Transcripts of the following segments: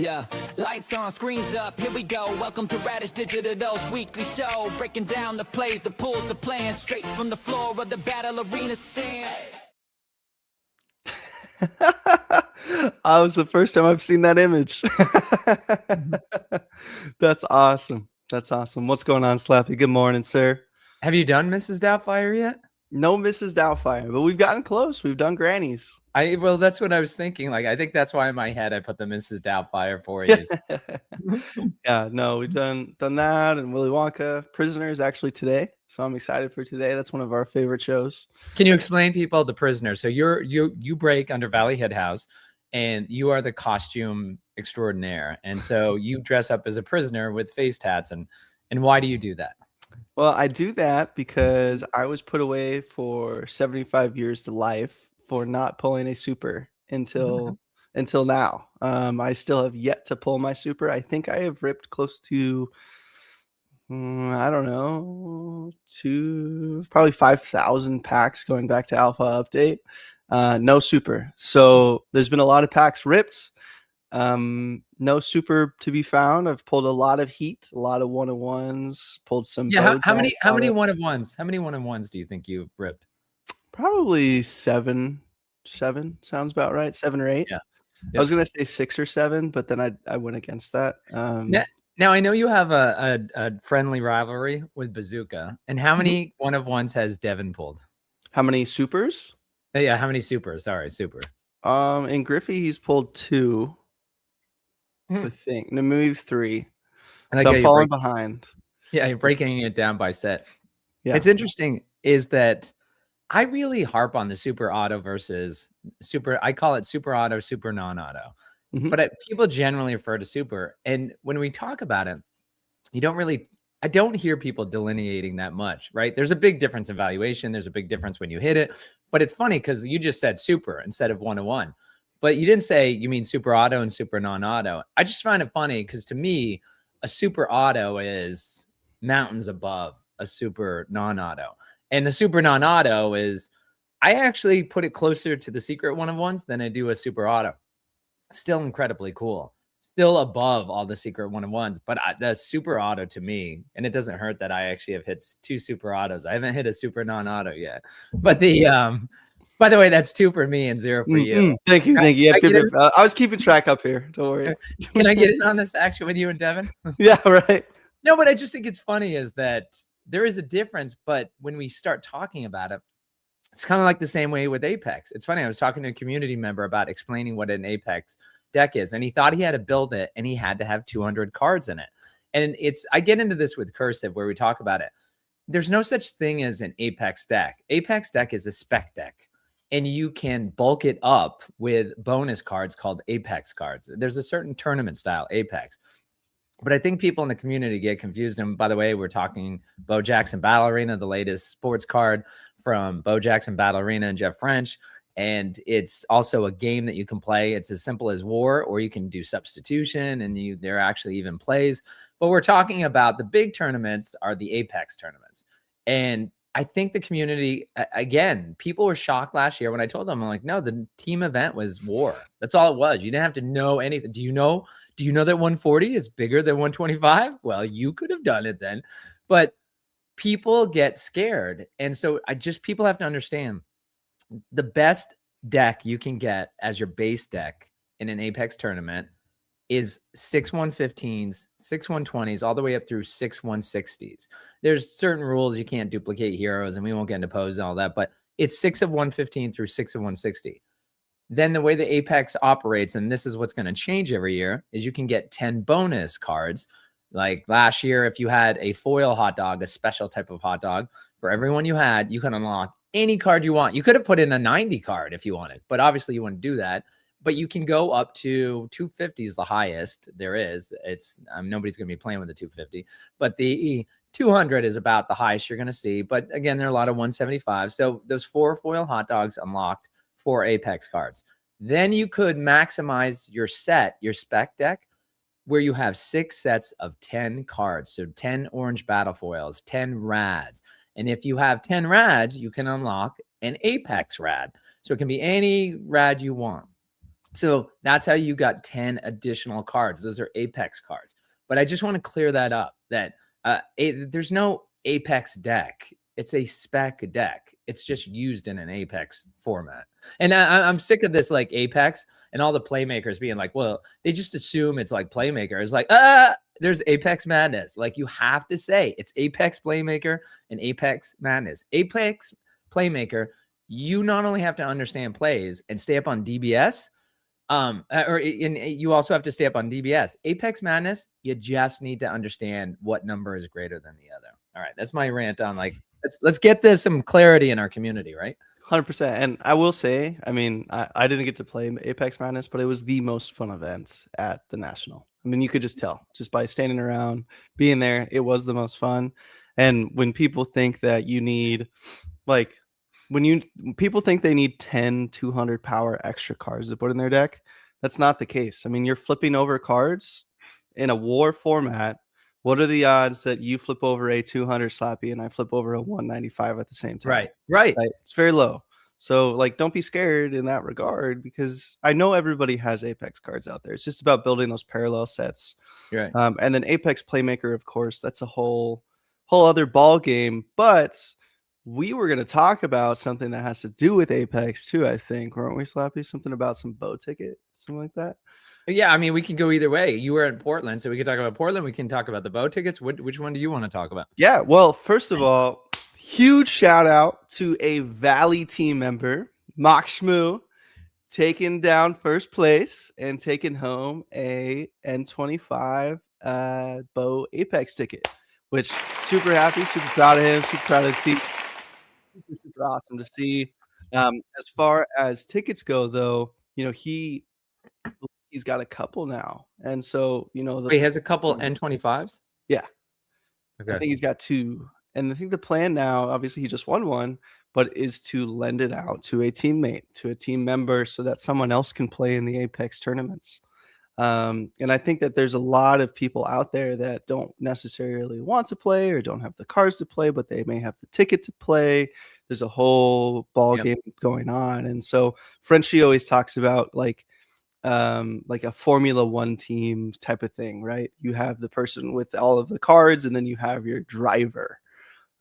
Yeah, lights on, screens up, here we go. Welcome to Radish Digital's weekly show. Breaking down the plays, the pulls, the plans, straight from the floor of the battle arena stand. I was the first time I've seen that image. That's awesome. That's awesome. What's going on, Slappy? Good morning, sir. Have you done Mrs. Doubtfire yet? No Mrs. Doubtfire, but we've gotten close. We've done grannies. Well, that's what I was thinking. Like, I think that's why in my head I put the Mrs. Doubtfire for you. Yeah, no, we've done that, and Willy Wonka. Prisoners actually today, so I'm excited for today. That's one of our favorite shows. Can you explain people the Prisoner? So you break under Valley Head House, and you are the costume extraordinaire, and so you dress up as a prisoner with face tats, and why do you do that? Well, I do that because I was put away for 75 years to life for not pulling a super until now. I still have yet to pull my super. I think I have ripped close to, I don't know, probably 5,000 packs going back to Alpha Update. No super. So there's been a lot of packs ripped. No super to be found. I've pulled a lot of heat, a lot of one-on-ones, pulled some. Yeah, how many one-on-ones? How many one-on-ones do you think you've ripped? Probably seven sounds about right. 7 or 8. Yeah. I was gonna say 6 or 7, but then I went against that. Now I know you have a friendly rivalry with Bazooka. And how many one-of-ones has Devin pulled? How many supers? Yeah, how many supers? Sorry, super. In Griffey, he's pulled 2. I think. No, maybe 3. So I'm falling behind. Yeah, you're breaking it down by set. Yeah. It's interesting is that I really harp on the super auto versus super. I call it super auto, super non-auto. But people generally refer to super. And when we talk about it, I don't hear people delineating that much, right? There's a big difference in valuation. There's a big difference when you hit it. But it's funny because you just said super instead of one-to-one. But you didn't say you mean super auto and super non-auto. I just find it funny because to me, a super auto is mountains above a super non-auto. And the super non-auto is, I actually put it closer to the secret one-of-ones than I do a super auto. Still incredibly cool. Still above all the secret one-of-ones. But the super auto to me, and it doesn't hurt that I actually have hit 2 super autos. I haven't hit a super non-auto yet. But by the way, that's 2 for me and 0 for you. Thank you. Yeah, I was keeping track up here. Don't worry. Can I get in on this action with you and Devin? Yeah, right. No, but I just think it's funny is that there is a difference, but when we start talking about it, it's kind of like the same way with Apex. It's funny. I was talking to a community member about explaining what an Apex deck is, and he thought he had to build it, and he had to have 200 cards in it. And I get into this with Cursive where we talk about it. There's no such thing as an Apex deck. Apex deck is a spec deck, and you can bulk it up with bonus cards called Apex cards. There's a certain tournament style Apex. But I think people in the community get confused. And by the way, we're talking Bo Jackson Battle Arena, the latest sports card from Bo Jackson Battle Arena and Jeff French. And it's also a game that you can play. It's as simple as war, or you can do substitution, and there are actually even plays. But we're talking about the big tournaments are the Apex tournaments. And I think the community, again, people were shocked last year when I told them, I'm like, no, the team event was war. That's all it was. You didn't have to know anything. Do you know that 140 is bigger than 125? Well, you could have done it then. But people get scared. And so people have to understand the best deck you can get as your base deck in an Apex tournament is 6 115s, 6 120s, all the way up through 6 160s. There's certain rules. You can't duplicate heroes, and we won't get into pose and all that, but it's 6 of 115 through 6 of 160. Then the way the Apex operates, and this is what's going to change every year, is you can get 10 bonus cards. Like last year, if you had a foil hot dog, a special type of hot dog, for everyone you had, you could unlock any card you want. You could have put in a 90 card if you wanted, but obviously you wouldn't do that. But you can go up to 250 is the highest there is. It's nobody's going to be playing with the 250, but the 200 is about the highest you're going to see. But again, there are a lot of 175. So those 4 foil hot dogs unlocked 4 Apex cards. Then you could maximize your spec deck, where you have 6 sets of 10 cards. So 10 orange battle foils, 10 rads. And if you have 10 rads, you can unlock an Apex rad. So it can be any rad you want. So that's how you got 10 additional cards. Those are Apex cards. But I just want to clear that up, that there's no Apex deck. It's a spec deck. It's just used in an Apex format. And I'm sick of this, like, Apex and all the playmakers being like, well, they just assume it's like Playmaker. It's like, there's Apex Madness. Like, you have to say it's Apex Playmaker and Apex Madness. Apex Playmaker, you not only have to understand plays and stay up on DBS, you also have to stay up on DBS. Apex Madness, you just need to understand what number is greater than the other. All right, that's my rant on, like, let's get this some clarity in our community, right? 100%. And I will say, I mean, I didn't get to play Apex Madness, but it was the most fun event at the National. I mean, you could just tell just by standing around, being there, it was the most fun. And when people think that you need, like, when people think they need 10 200 power extra cards to put in their deck, that's not the case. I mean, you're flipping over cards in a war format. What are the odds that you flip over a 200 Slappy and I flip over a 195 at the same time? Right. It's very low. So, like, don't be scared in that regard, because I know everybody has Apex cards out there. It's just about building those parallel sets. Right. And then Apex Playmaker, of course, that's a whole other ball game. But we were going to talk about something that has to do with Apex too, I think, weren't we, Slappy? Something about some Bo ticket, something like that. Yeah, I mean, we can go either way. You were in Portland, so we could talk about Portland. We can talk about the Bo tickets. Which one do you want to talk about? Yeah, well, first of all, huge shout out to a Valley team member, Mock Shmoo, taking down first place and taking home a N25 Bo Apex ticket, which super happy, super proud of him, super proud of the team. Super awesome to see. As far as tickets go, though, you know, he's got a couple now, and so, you know, he has a couple N25s. Yeah, okay. I think he's got 2, and I think the plan now, obviously, he just won one, but is to lend it out to a teammate, to a team member, so that someone else can play in the Apex tournaments. And I think that there's a lot of people out there that don't necessarily want to play or don't have the cards to play, but they may have the ticket to play. There's a whole ball game going on. And so Frenchie always talks about like a Formula One team type of thing, right? You have the person with all of the cards, and then you have your driver.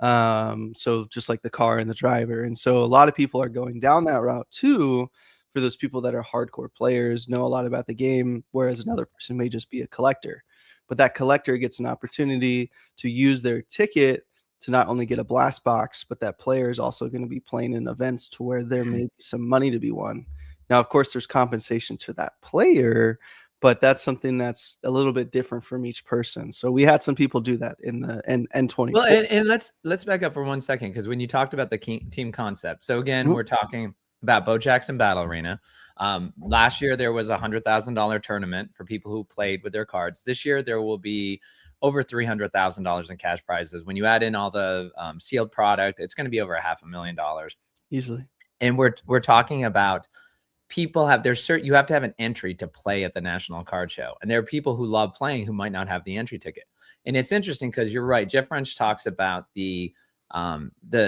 So just like the car and the driver. And so a lot of people are going down that route too, for those people that are hardcore players, know a lot about the game, whereas another person may just be a collector. But that collector gets an opportunity to use their ticket to not only get a blast box, but that player is also going to be playing in events to where there may be some money to be won. Now, of course, there's compensation to that player, but that's something that's a little bit different from each person. So we had some people do that in the N24. Well, and let's back up for 1 second, because when you talked about the team concept, so again, we're talking about Bo Jackson Battle Arena. Last year there was $100,000 tournament for people who played with their cards. This year there will be over $300,000 in cash prizes. When you add in all the sealed product, it's going to be over $500,000 easily. And we're talking about people have you have to have an entry to play at the National Card Show, and there are people who love playing who might not have the entry ticket. And it's interesting because you're right. Jeff French talks about the NASCAR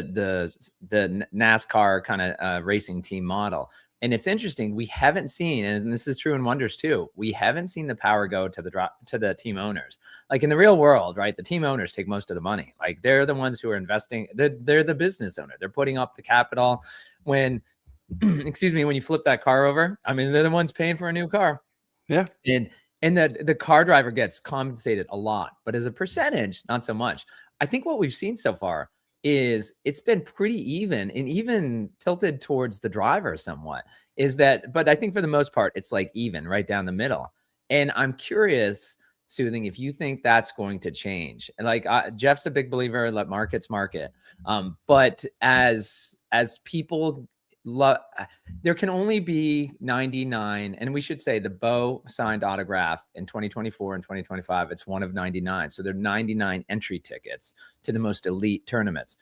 kind of racing team model. And it's interesting. We haven't seen, and this is true in Wonders too, we haven't seen the power go to the team owners. Like in the real world, right? The team owners take most of the money. Like they're the ones who are investing. They're the business owner. They're putting up the capital. When, excuse me, when you flip that car over, I mean, they're the ones paying for a new car. Yeah. And the car driver gets compensated a lot, but as a percentage, not so much. I think what we've seen so far is it's been pretty even, and even tilted towards the driver somewhat, but I think for the most part, it's like even right down the middle. And I'm curious, Soothing, if you think that's going to change. Like Jeff's a big believer, let markets market. But as people there can only be 99, and we should say the Bo signed autograph in 2024 and 2025, it's one of 99. So there are 99 entry tickets to the most elite tournaments.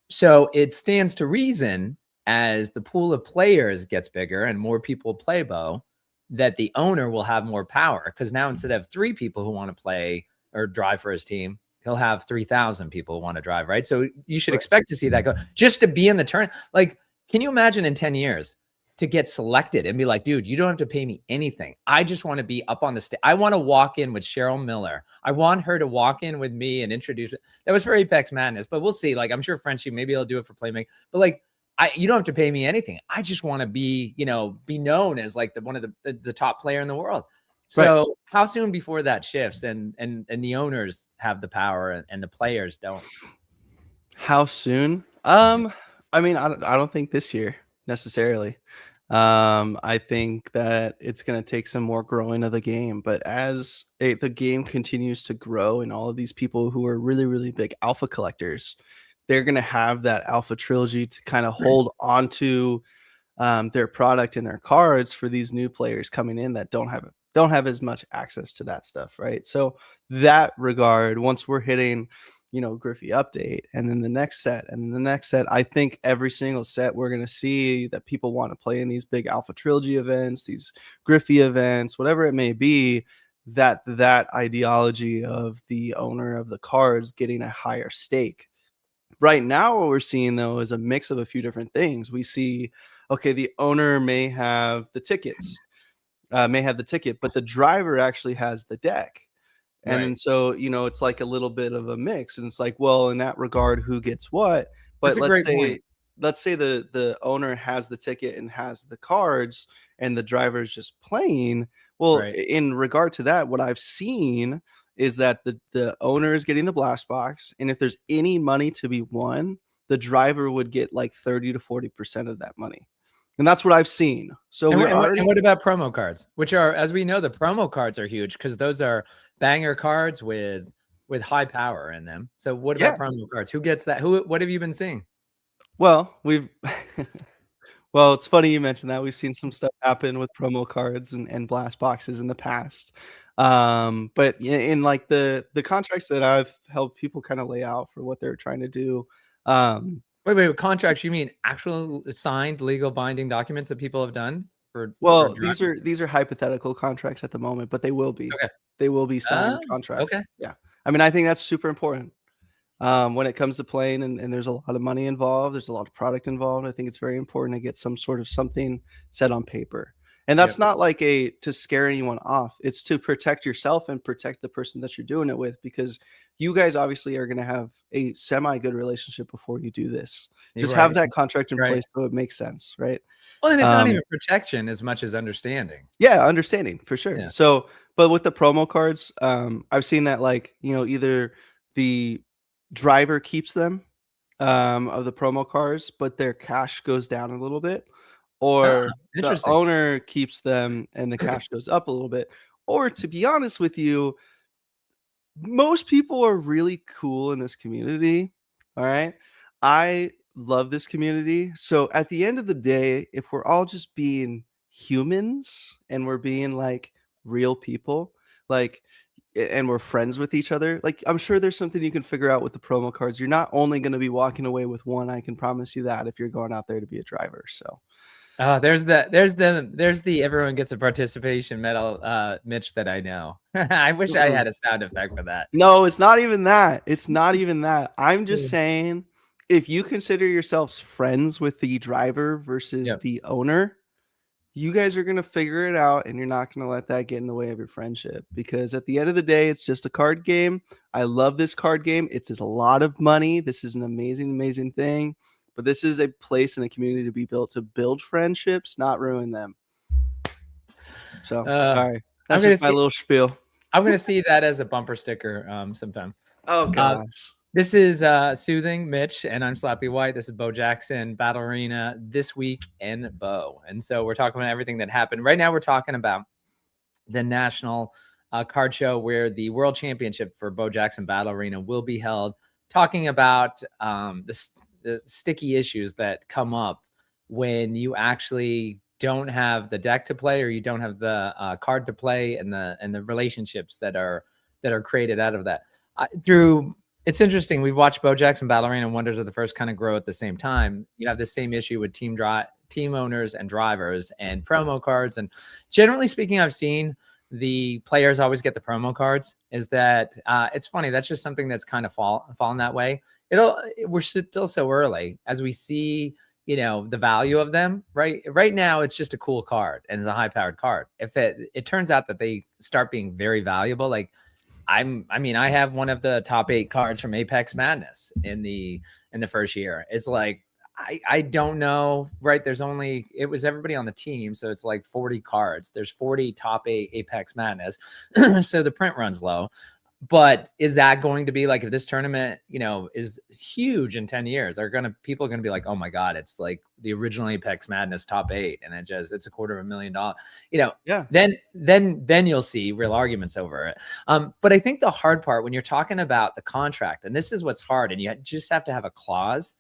So it stands to reason, as the pool of players gets bigger and more people play Bo, that the owner will have more power, because now instead of 3 people who want to play or drive for his team, he'll have 3,000 people who want to drive, right? So you should expect to see that go, just to be in the turn. Like, can you imagine in 10 years, to get selected and be like, dude, you don't have to pay me anything. I just want to be up on the stage. I want to walk in with Cheryl Miller. I want her to walk in with me and introduce it. That was for Apex Madness, but we'll see. Like, I'm sure Frenchie, maybe he'll do it for Playmaker, but like, you don't have to pay me anything. I just want to be, you know, be known as like one of the top player in the world. So right. How soon before that shifts and the owners have the power and the players don't? How soon? I mean, I don't think this year necessarily. I think that it's going to take some more growing of the game, but as the game continues to grow and all of these people who are really, really big alpha collectors, they're going to have that alpha trilogy to kind of hold onto their product and their cards for these new players coming in that don't have as much access to that stuff, right? So that regard, once we're hitting, you know, Griffey update and then the next set and then the next set, I think every single set we're going to see that people want to play in these big alpha trilogy events, these Griffey events, whatever it may be, that ideology of the owner of the cards getting a higher stake. Right now, what we're seeing though is a mix of a few different things. We see, okay, the owner may have the tickets, but the driver actually has the deck. And then so, you know, it's like a little bit of a mix. And it's like, well, in that regard, who gets what? But let's say the owner has the ticket and has the cards and the driver is just playing. Well, in regard to that, what I've seen is that the owner is getting the blast box. And if there's any money to be won, the driver would get like 30 to 40% of that money. And that's what I've seen. So and what about promo cards, which are, as we know, the promo cards are huge because those are banger cards with high power in them. So what about promo cards? Who gets that? What have you been seeing? Well, well, it's funny you mentioned that. We've seen some stuff happen with promo cards and blast boxes in the past. But in like the contracts that I've helped people kind of lay out for what they're trying to do, Wait, contracts? You mean actual signed legal binding documents that people have done? These are hypothetical contracts at the moment, but they will be. Okay. They will be signed contracts. Okay. Yeah. I mean, I think that's super important. When it comes to playing and there's a lot of money involved, there's a lot of product involved. I think it's very important to get some sort of something set on paper. And that's not like to scare anyone off. It's to protect yourself and protect the person that you're doing it with, because you guys obviously are going to have a semi-good relationship before you do this. Just have that contract in place so it makes sense, right? Well, and it's not even protection as much as understanding. Yeah, understanding for sure. Yeah. So, but with the promo cards, I've seen that, like, you know, either the driver keeps them of the promo cards, but their cash goes down a little bit, or the owner keeps them and the cash goes up a little bit. Or, to be honest with you, most people are really cool in this community. All right. I love this community. So at the end of the day, if we're all just being humans and we're being like real people, like, and we're friends with each other, like, I'm sure there's something you can figure out with the promo cards. You're not only going to be walking away with one. I can promise you that, if you're going out there to be a driver. So there's the everyone gets a participation medal, Mitch, that I know. I wish I had a sound effect for that. No, it's not even that. It's not even that. I'm just saying, if you consider yourselves friends with the driver versus the owner, you guys are going to figure it out, and you're not going to let that get in the way of your friendship, because at the end of the day, it's just a card game. I love this card game. It's a lot of money. This is an amazing, amazing thing. But this is a place and a community to be built to build friendships, not ruin them. So sorry. That's just my little spiel. I'm going to see that as a bumper sticker sometime. Oh, gosh. This is Soothing Mitch, and I'm Slappy Whyte. This is Bo Jackson Battle Arena This Week in Bo. And so we're talking about everything that happened. Right now we're talking about the national card show where the World Championship for Bo Jackson Battle Arena will be held, talking about the sticky issues that come up when you actually don't have the deck to play, or you don't have the card to play, and the relationships that are created out of that. It's interesting. We've watched Bo Jackson Battle Arena and Wonders of the First kind of grow at the same time. You have the same issue with team owners and drivers and promo cards. And generally speaking, I've seen the players always get the promo cards. Is that it's funny. That's just something that's kind of fallen that way. We're still so early as we see, you know, the value of them. Right now, it's just a cool card and it's a high powered card. If it turns out that they start being very valuable, like I mean, I have one of the top 8 cards from Apex Madness in the first year. It's like, I don't know, right? It was everybody on the team. So it's like 40 cards. There's 40 top 8 Apex Madness. So the print runs low. But is that going to be like, if this tournament, you know, is huge in 10 years, people are going to be like, oh my God, it's like the original Apex Madness top 8. And it's $250,000, you know, Yeah. Then you'll see real arguments over it. But I think the hard part when you're talking about the contract, and this is what's hard, and you just have to have a clause,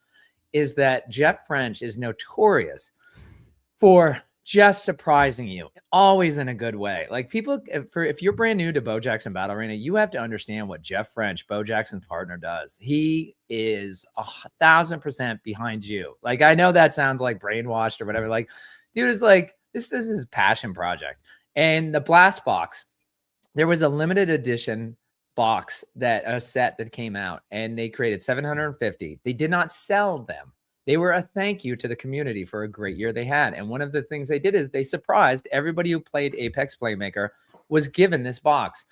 is that Jeff French is notorious for just surprising you, always in a good way. Like people, if you're brand new to Bo Jackson Battle Arena, you have to understand what Jeff French, Bo Jackson's partner, does. He is 1,000% behind you. Like, I know that sounds like brainwashed or whatever. Like, dude is like, this is his passion project. And the Blast Box, there was a limited edition box a set that came out, and they created 750. They did not sell them. They were a thank you to the community for a great year they had. And one of the things they did is they surprised everybody who played Apex Playmaker was given this box.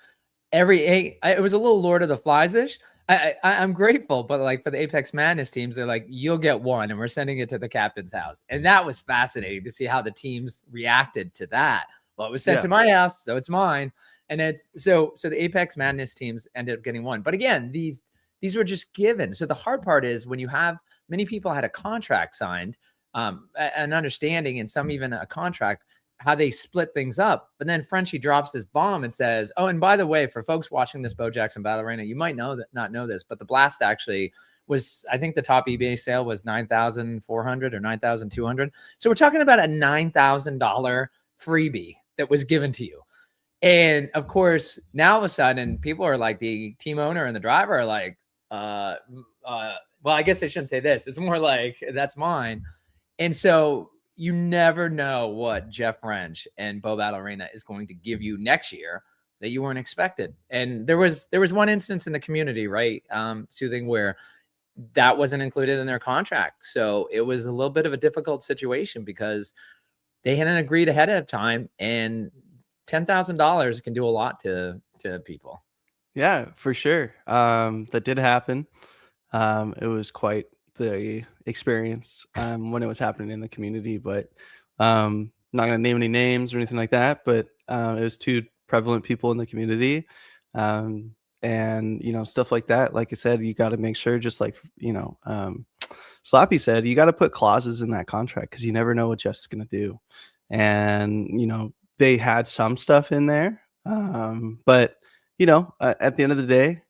It was a little Lord of the Flies-ish. I'm grateful, but like for the Apex Madness teams, they're like, you'll get one, and we're sending it to the captain's house. And that was fascinating to see how the teams reacted to that. Well, it was sent to my house, so it's mine. And it's so the Apex Madness teams ended up getting one. But again, these were just given. So the hard part is when you have many people had a contract signed, an understanding, and some even a contract, how they split things up. But then Frenchie drops this bomb and says, oh, and by the way, for folks watching this Bo Jackson Battle Arena, you might not know this, but the Blast actually was, I think the top eBay sale was $9,400 or $9,200. So we're talking about a $9,000 freebie that was given to you. And of course, now all of a sudden, people are like, the team owner and the driver are like, well, I guess I shouldn't say this. It's more like, that's mine. And so you never know what Jeff French and Bo Battle Arena is going to give you next year that you weren't expected. And there was one instance in the community, right? Soothing, where that wasn't included in their contract. So it was a little bit of a difficult situation because they hadn't agreed ahead of time, and $10,000 can do a lot to people. Yeah, for sure. That did happen. It was quite the experience when it was happening in the community, but not gonna name any names or anything like that. But it was 2 prevalent people in the community, and you know, stuff like that. Like I said, you got to make sure, just like Slappy said, you got to put clauses in that contract because you never know what Jeff's gonna do. And you know, they had some stuff in there, but you know, at the end of the day,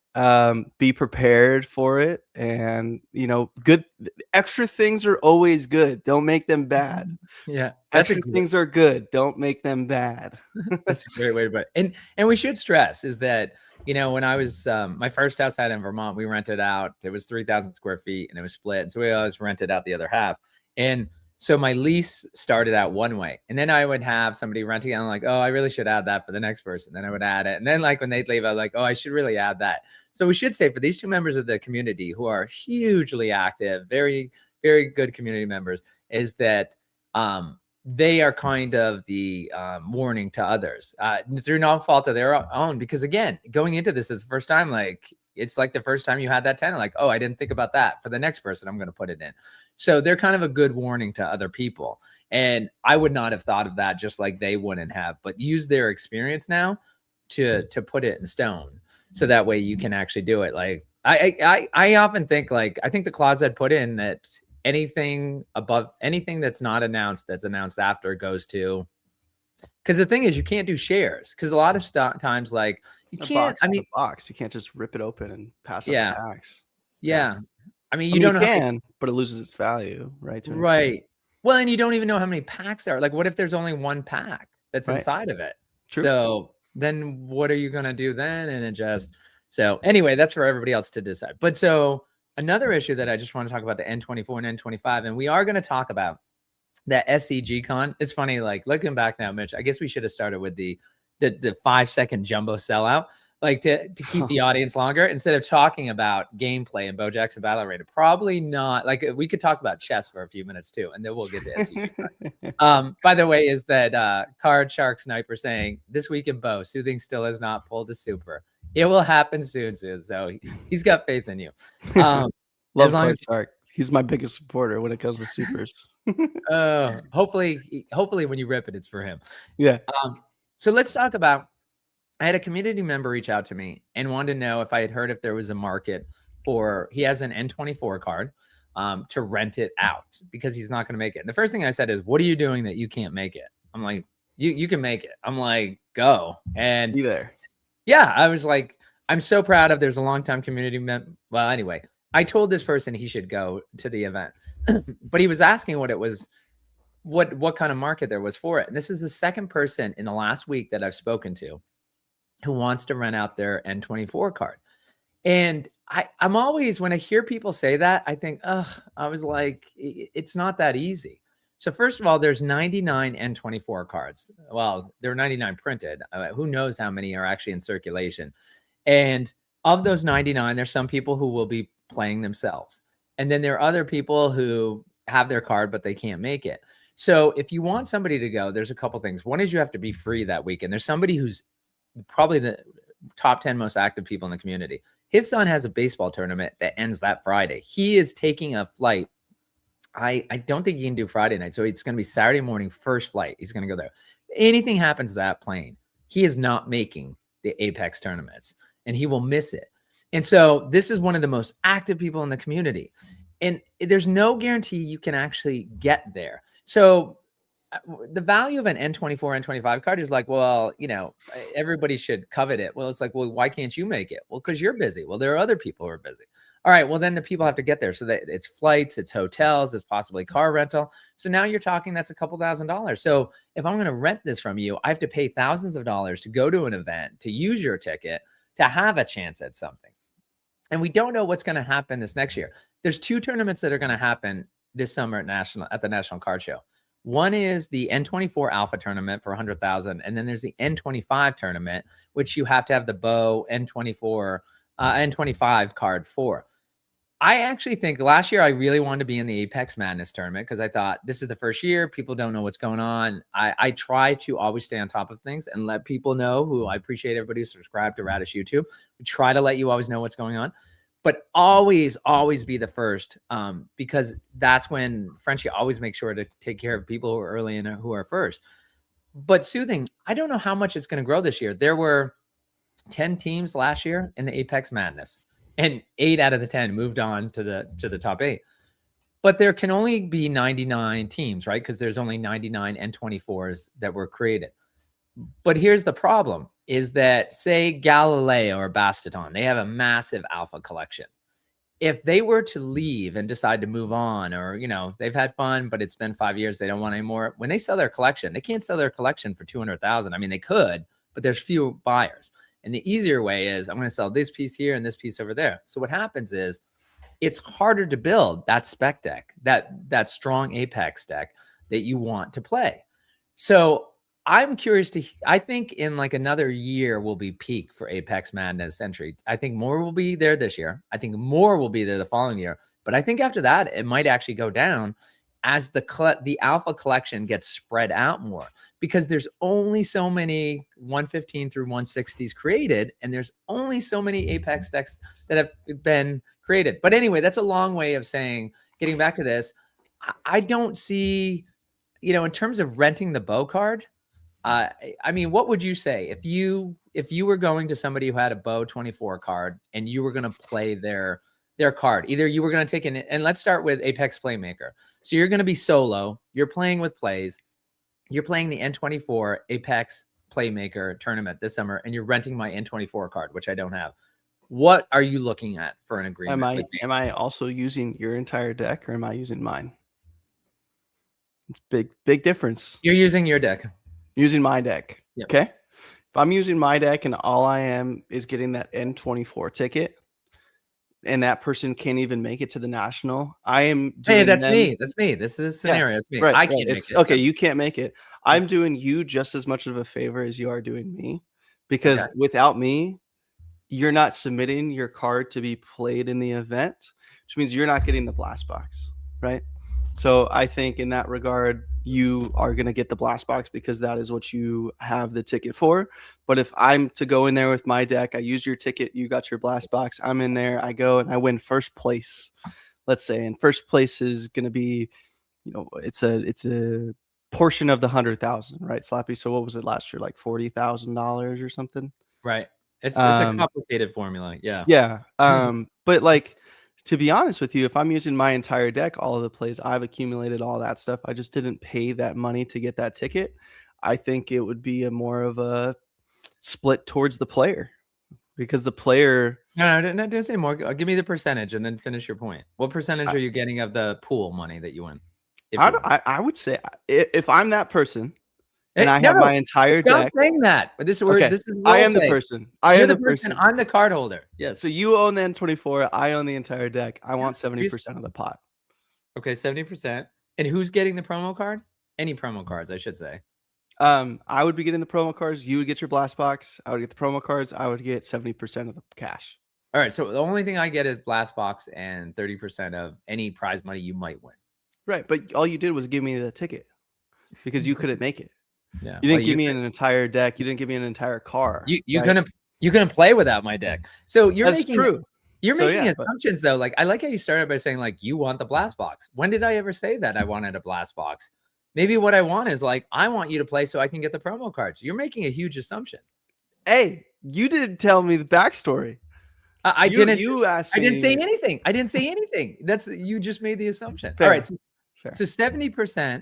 be prepared for it. And you know, good extra things are always good. Don't make them bad. Yeah, extra things are good. Don't make them bad. That's a great way to put it. And we should stress is that, you know, when I was my first house I had in Vermont, we rented out. It was 3,000 square feet, and it was split. So we always rented out the other half. And so my lease started out one way, and then I would have somebody renting, and I'm like, oh, I really should add that for the next person. Then I would add it. And then like when they'd leave, I was like, oh, I should really add that. So we should say for these 2 members of the community who are hugely active, very, very good community members, is that they are kind of the warning to others through no fault of their own. Because again, going into this is the first time, like it's like the first time you had that 10, like, oh, I didn't think about that. For the next person, I'm going to put it in. So they're kind of a good warning to other people. And I would not have thought of that, just like they wouldn't have, but use their experience now to put it in stone. So that way you can actually do it. Like I often think, like, I think the clause I'd put in that anything that's not announced, that's announced after, goes to, because the thing is, you can't do shares, because a lot of times, like, you can't, I mean, box, you can't just rip it open and pass out the packs. Yeah. I mean, you don't know, can, but it loses its value, right? Right. Well, and you don't even know how many packs there are. Like, what if there's only 1 pack that's inside of it? True. So then what are you going to do then? And it just, so anyway, that's for everybody else to decide. But so another issue that I just want to talk about, the N24 and N25, and we are going to talk about that SCG con. It's funny, like looking back now, Mitch, I guess we should have started with the 5-second jumbo sellout. like to keep the audience longer instead of talking about gameplay and Bo Jackson Battle Arena. Probably not. Like we could talk about chess for a few minutes too, and then we'll get to SUV. By the way, is that Card Shark Sniper saying this week in Bo, Soothing still has not pulled a super. It will happen soon. So he's got faith in you. Love Card Shark. He's my biggest supporter when it comes to supers. Hopefully when you rip it, it's for him. Yeah. So let's talk about, I had a community member reach out to me and wanted to know if I had heard if there was a market for, he has an N24 card to rent it out because he's not going to make it. And the first thing I said is, what are you doing that you can't make it? I'm like, you can make it. I'm like, go. And be there. Yeah, I was like, I'm so proud of, there's a longtime community member. Well, anyway, I told this person he should go to the event, but he was asking what it was, what kind of market there was for it. And this is the second person in the last week that I've spoken to who wants to rent out their N24 card. And I'm always, when I hear people say that, I think, I was like, it's not that easy. So first of all, there's 99 N24 cards. Well, there are 99 printed. Who knows how many are actually in circulation. And of those 99, there's some people who will be playing themselves. And then there are other people who have their card, but they can't make it. So if you want somebody to go, there's a couple things. One is you have to be free that weekend. There's somebody who's probably the top 10 most active people in the community. His son has a baseball tournament that ends that Friday. He is taking a flight. I don't think he can do Friday night. So it's going to be Saturday morning, first flight. He's going to go there. If anything happens to that plane, he is not making the Apex tournaments and he will miss it. And so this is one of the most active people in the community. And there's no guarantee you can actually get there. So the value of an N24, N25 card is like, well, you know, everybody should covet it. Well, it's like, well, why can't you make it? Well, because you're busy. Well, there are other people who are busy. All right, well, then the people have to get there. So that it's flights, it's hotels, it's possibly car rental. So now you're talking that's a couple $1,000s. So if I'm going to rent this from you, I have to pay thousands of dollars to go to an event, to use your ticket, to have a chance at something. And we don't know what's going to happen this next year. There's two tournaments that are going to happen this summer at the National Card Show. One is the N24 Alpha tournament for 100,000, and then there's the N25 tournament, which you have to have the Bo N24 N25 card for. I actually think last year I really wanted to be in the Apex Madness tournament because I thought this is the first year, people don't know what's going on. I try to always stay on top of things and let people know who I appreciate everybody who subscribed to Radish YouTube. We try to let you always know what's going on, but always be the first because that's when Frenchie always makes sure to take care of people who are early and who are first. But Soothing, I don't know how much it's going to grow this year. There were 10 teams last year in the Apex Madness. And 8 out of the 10 moved on to the top 8. But there can only be 99 teams, right? Because there's only 99 N24s that were created. But here's the problem, is that, say, Galileo or Bastaton, they have a massive alpha collection. If they were to leave and decide to move on, or, you know, they've had fun, but it's been 5 years, they don't want any more. When they sell their collection, they can't sell their collection for 200,000. I mean, they could, but there's few buyers. And the easier way is I'm going to sell this piece here and this piece over there. So what happens is it's harder to build that spec deck, that strong Apex deck that you want to play. So I'm curious I think in like another year will be peak for Apex Madness entry. I think more will be there this year. I think more will be there the following year. But I think after that, it might actually go down as the alpha collection gets spread out more, because there's only so many 115 through 160s created, and there's only so many Apex decks that have been created. But anyway, that's a long way of saying, getting back to this, I don't see, you know, in terms of renting the Bo card, I mean, what would you say if you were going to somebody who had a Bo 24 card and you were going to play their card? Either you were going to take and let's start with Apex Playmaker. So you're going to be solo, you're playing with plays, you're playing the N24 Apex Playmaker tournament this summer, and you're renting my N24 card, which I don't have. What are you looking at for an agreement? Am I also using your entire deck, or am I using mine? It's big difference. You're using your deck. Using my deck. Yep. Okay. If I'm using my deck and all I am is getting that N24 ticket, and that person can't even make it to the national, I am doing that's me. That's me. This is a scenario. Yeah, it's me. Right, I can't make it. Okay, you can't make it. I'm doing you just as much of a favor as you are doing me, because without me, you're not submitting your card to be played in the event, which means you're not getting the blast box, right? So I think in that regard, you are going to get the blast box because that is what you have the ticket for. But if I'm to go in there with my deck, I use your ticket, you got your blast box, I'm in there, I go and I win first place, let's say, and first place is going to be, it's a portion of the 100,000, right, Slappy? So what was it last year, like $40,000 or something? Right. It's a complicated formula. Yeah. Yeah. But like, to be honest with you, if I'm using my entire deck, all of the plays I've accumulated, all that stuff, I just didn't pay that money to get that ticket. I think it would be more of a split towards the player, because the player. No, don't say more. Give me the percentage and then finish your point. What percentage are you getting of the pool money that you win? I would say if I'm that person and I have my entire deck. Stop saying that. This is I am the person. You're the person. I'm the card holder. Yeah. So you own the N24. I own the entire deck. I want 70% of the pot. Okay, 70%. And who's getting the promo card? Any promo cards, I should say. I would be getting the promo cards. You would get your blast box. I would get the promo cards. I would get 70% of the cash. All right. So the only thing I get is blast box and 30% of any prize money you might win. Right. But all you did was give me the ticket because you couldn't make it. Yeah. You didn't give me an entire deck. You didn't give me an entire car. You couldn't play without my deck. So That's true. You're making assumptions though. Like, I like how you started by saying like you want the blast box. When did I ever say that I wanted a blast box? Maybe what I want is like I want you to play so I can get the promo cards. You're making a huge assumption. Hey, you didn't tell me the backstory. I didn't. You asked me. I didn't say anything. I didn't say anything. You just made the assumption. Fair. All right. So 70%.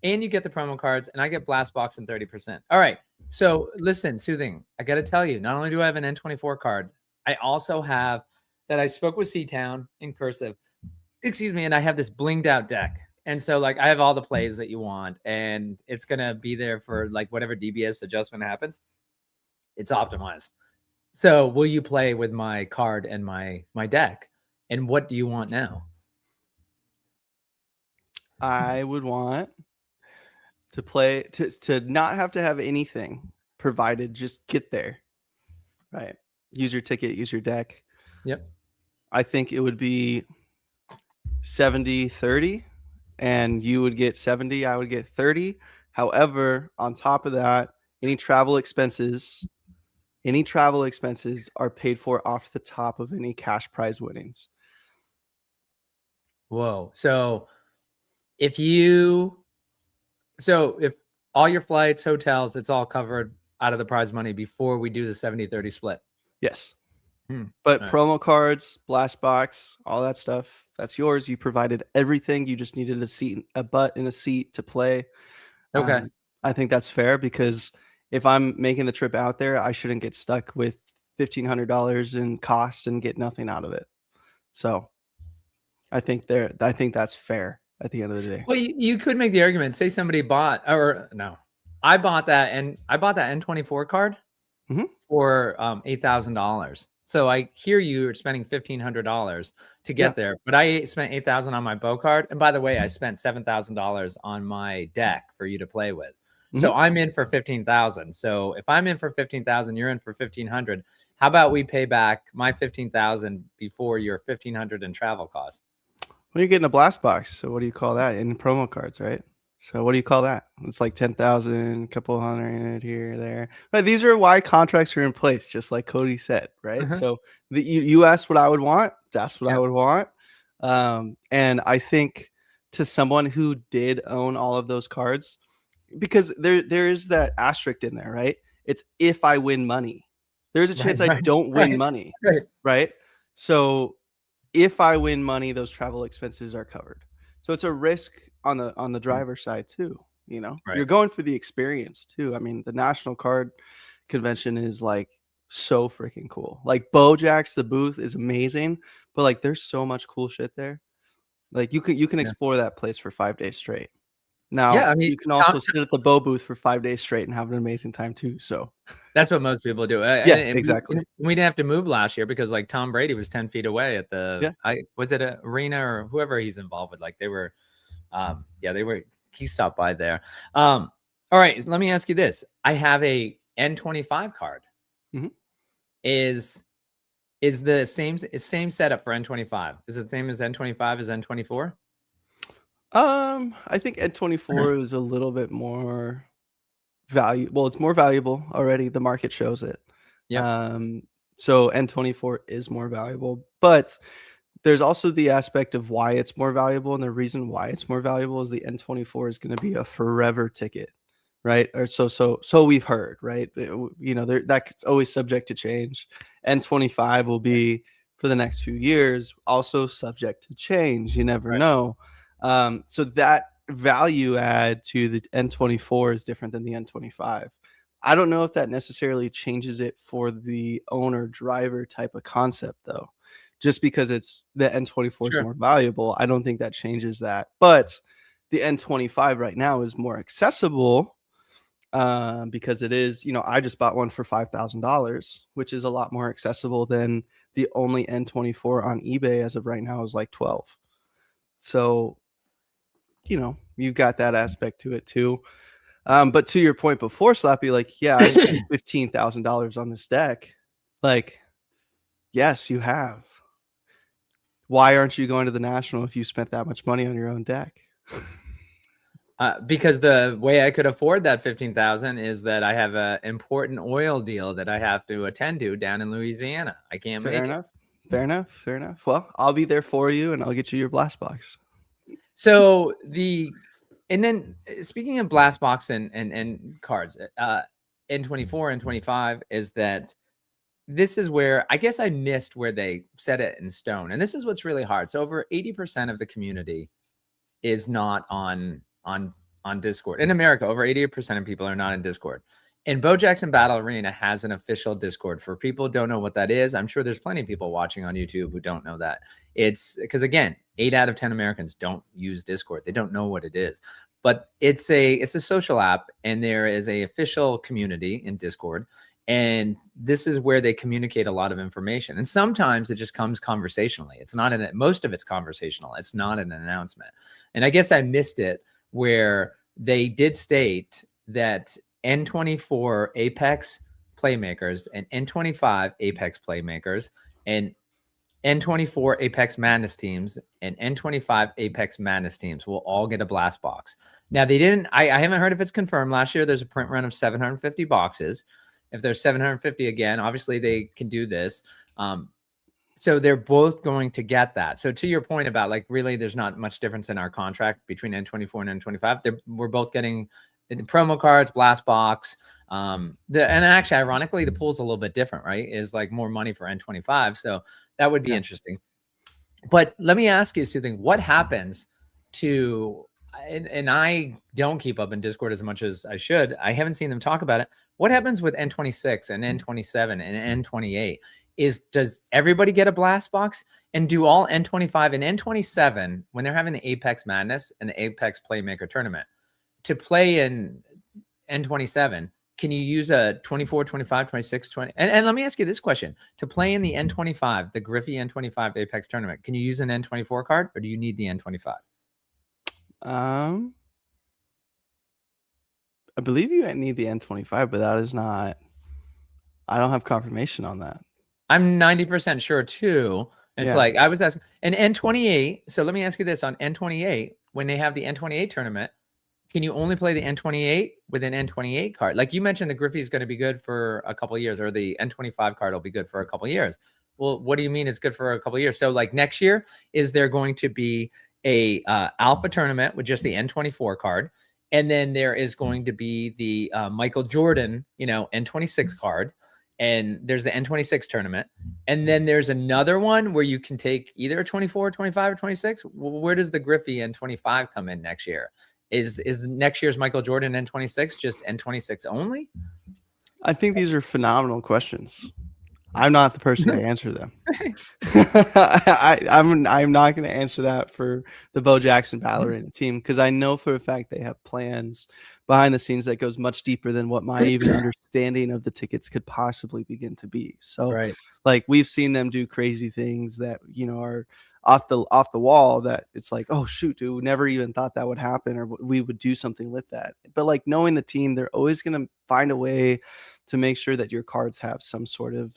And you get the promo cards, and I get blast box and 30%. All right. So listen, Soothing, I got to tell you, not only do I have an N24 card, I also have that I spoke with C-Town in cursive. Excuse me. And I have this blinged out deck. And so like I have all the plays that you want, and it's going to be there for like whatever DBS adjustment happens. It's optimized. So will you play with my card and my deck? And what do you want now? I would want to play to not have to have anything provided, just get there, right? Use your ticket, use your deck. Yep. I think it would be 70-30, and you would get 70, I would get 30. However, on top of that, any travel expenses are paid for off the top of any cash prize winnings. Whoa. So if all your flights, hotels, it's all covered out of the prize money before we do the 70-30 split. Yes. But promo cards, blast box, all that stuff, that's yours. You provided everything. You just needed a butt in a seat to play. Okay. I think that's fair, because if I'm making the trip out there, I shouldn't get stuck with $1,500 in cost and get nothing out of it. So I think that's fair at the end of the day. Well, you could make the argument, say somebody I bought that N24 card for $8,000. So I hear you're spending $1,500 to get there, but I spent $8,000 on my bow card. And by the way, I spent $7,000 on my deck for you to play with. So I'm in for $15,000. So if I'm in for $15,000, you're in for $1,500. How about we pay back my $15,000 before your $1,500 in travel costs? Well, you're getting a blast box. So what do you call that in promo cards, right? So what do you call that? It's like 10,000, couple hundred here, there. But these are why contracts are in place, just like Cody said, right? So you asked what I would want. That's what I would want. And I think to someone who did own all of those cards, because there is that asterisk in there, right? It's if I win money. There's a chance I don't win money, right? So if I win money, those travel expenses are covered. So it's a risk on the driver's side too. You're going for the experience too. I mean, the National Card Convention is like so freaking cool. Like Bo Jack's, the booth is amazing, but like there's so much cool shit there. Like you can explore that place for 5 days straight. Now, you can also sit at the Bo booth for 5 days straight and have an amazing time too. So that's what most people do. Exactly. We didn't have to move last year because like Tom Brady was 10 feet away at the, was it an arena or whoever he's involved with? Like they were, he stopped by there. All right. Let me ask you this. I have a N25 card. Is is the same setup for N25. Is it the same as N25 as N24? I think N24 is a little bit more valuable. Well, it's more valuable already. The market shows it. Yep. So N24 is more valuable, but there's also the aspect of why it's more valuable, and the reason why it's more valuable is the N24 is going to be a forever ticket, right? Or so we've heard, right? That's always subject to change. N25 will be for the next few years, also subject to change. You never know. So that value add to the N24 is different than the N25. I don't know if that necessarily changes it for the owner driver type of concept, though. Just because it's the N24 is more valuable, I don't think that changes that. But the N25 right now is more accessible because it is, I just bought one for $5,000, which is a lot more accessible than the only N24 on eBay as of right now is like 12. So, you've got that aspect to it too. But to your point before, Slappy, like, yeah, I spent $15,000 on this deck. Like, yes, you have. Why aren't you going to the National if you spent that much money on your own deck? Because the way I could afford that $15,000 is that I have an important oil deal that I have to attend to down in Louisiana. I can't make it. Fair enough. Well, I'll be there for you, and I'll get you your blast box. So and then speaking of blast box and cards, N24 and 25 is that this is where I guess I missed where they set it in stone. And this is what's really hard. So over 80% of the community is not on Discord. In America, over 80% of people are not in Discord. And Bo Jackson Battle Arena has an official Discord. For people who don't know what that is, I'm sure there's plenty of people watching on YouTube who don't know that. It's because, again, 8 out of 10 Americans don't use Discord. They don't know what it is. But it's a social app, and there is a official community in Discord. And this is where they communicate a lot of information. And sometimes it just comes conversationally. It's not most of it's conversational. It's not an announcement. And I guess I missed it where they did state that N24 Apex playmakers and N25 Apex playmakers and N24 Apex Madness teams and N25 Apex Madness teams will all get a blast box. Now they didn't, I haven't heard if it's confirmed. Last year, there's a print run of 750 boxes. If there's 750 again, obviously they can do this. So they're both going to get that. So to your point about like, really, there's not much difference in our contract between N24 and N25. We're both getting the promo cards, blast box. And actually, ironically, the pool's a little bit different, right? Is like more money for N25. So that would be interesting. But let me ask you something. What happens to, and I don't keep up in Discord as much as I should. I haven't seen them talk about it. What happens with N26 and N27 and N28? Does everybody get a blast box? And do all N25 and N27, when they're having the Apex Madness and the Apex Playmaker Tournament, to play in N27, can you use a 24, 25, 26, 20? And let me ask you this question. To play in the N25, the Griffey N25 Apex Tournament, can you use an N24 card, or do you need the N25? I believe you need the N25, but that is not, I don't have confirmation on that. I'm 90% sure too. It's like, I was asking, and N28, so let me ask you this, on N28, when they have the N28 tournament, can you only play the N28 with an N28 card? Like you mentioned, the Griffey is going to be good for a couple of years, or the N25 card will be good for a couple of years. Well, what do you mean it's good for a couple of years? So like next year, is there going to be a alpha tournament with just the N24 card? And then there is going to be the Michael Jordan, N26 card. And there's the N26 tournament. And then there's another one where you can take either a 24, 25, or 26. Where does the Griffey N25 come in next year? Is next year's Michael Jordan N26 just N26 only? I think these are phenomenal questions. I'm not the person to answer them. I'm not going to answer that for the Bo Jackson Battle Arena team, because I know for a fact they have plans behind the scenes that goes much deeper than what my even understanding of the tickets could possibly begin to be. So like we've seen them do crazy things that, are off the wall, that it's like, oh shoot, dude, we never even thought that would happen, or we would do something with that. But like knowing the team, they're always going to find a way to make sure that your cards have some sort of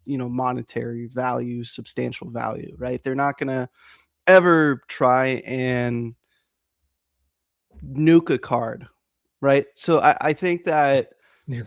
monetary value, substantial value, right? They're not gonna ever try and nuke a card, right? So I think that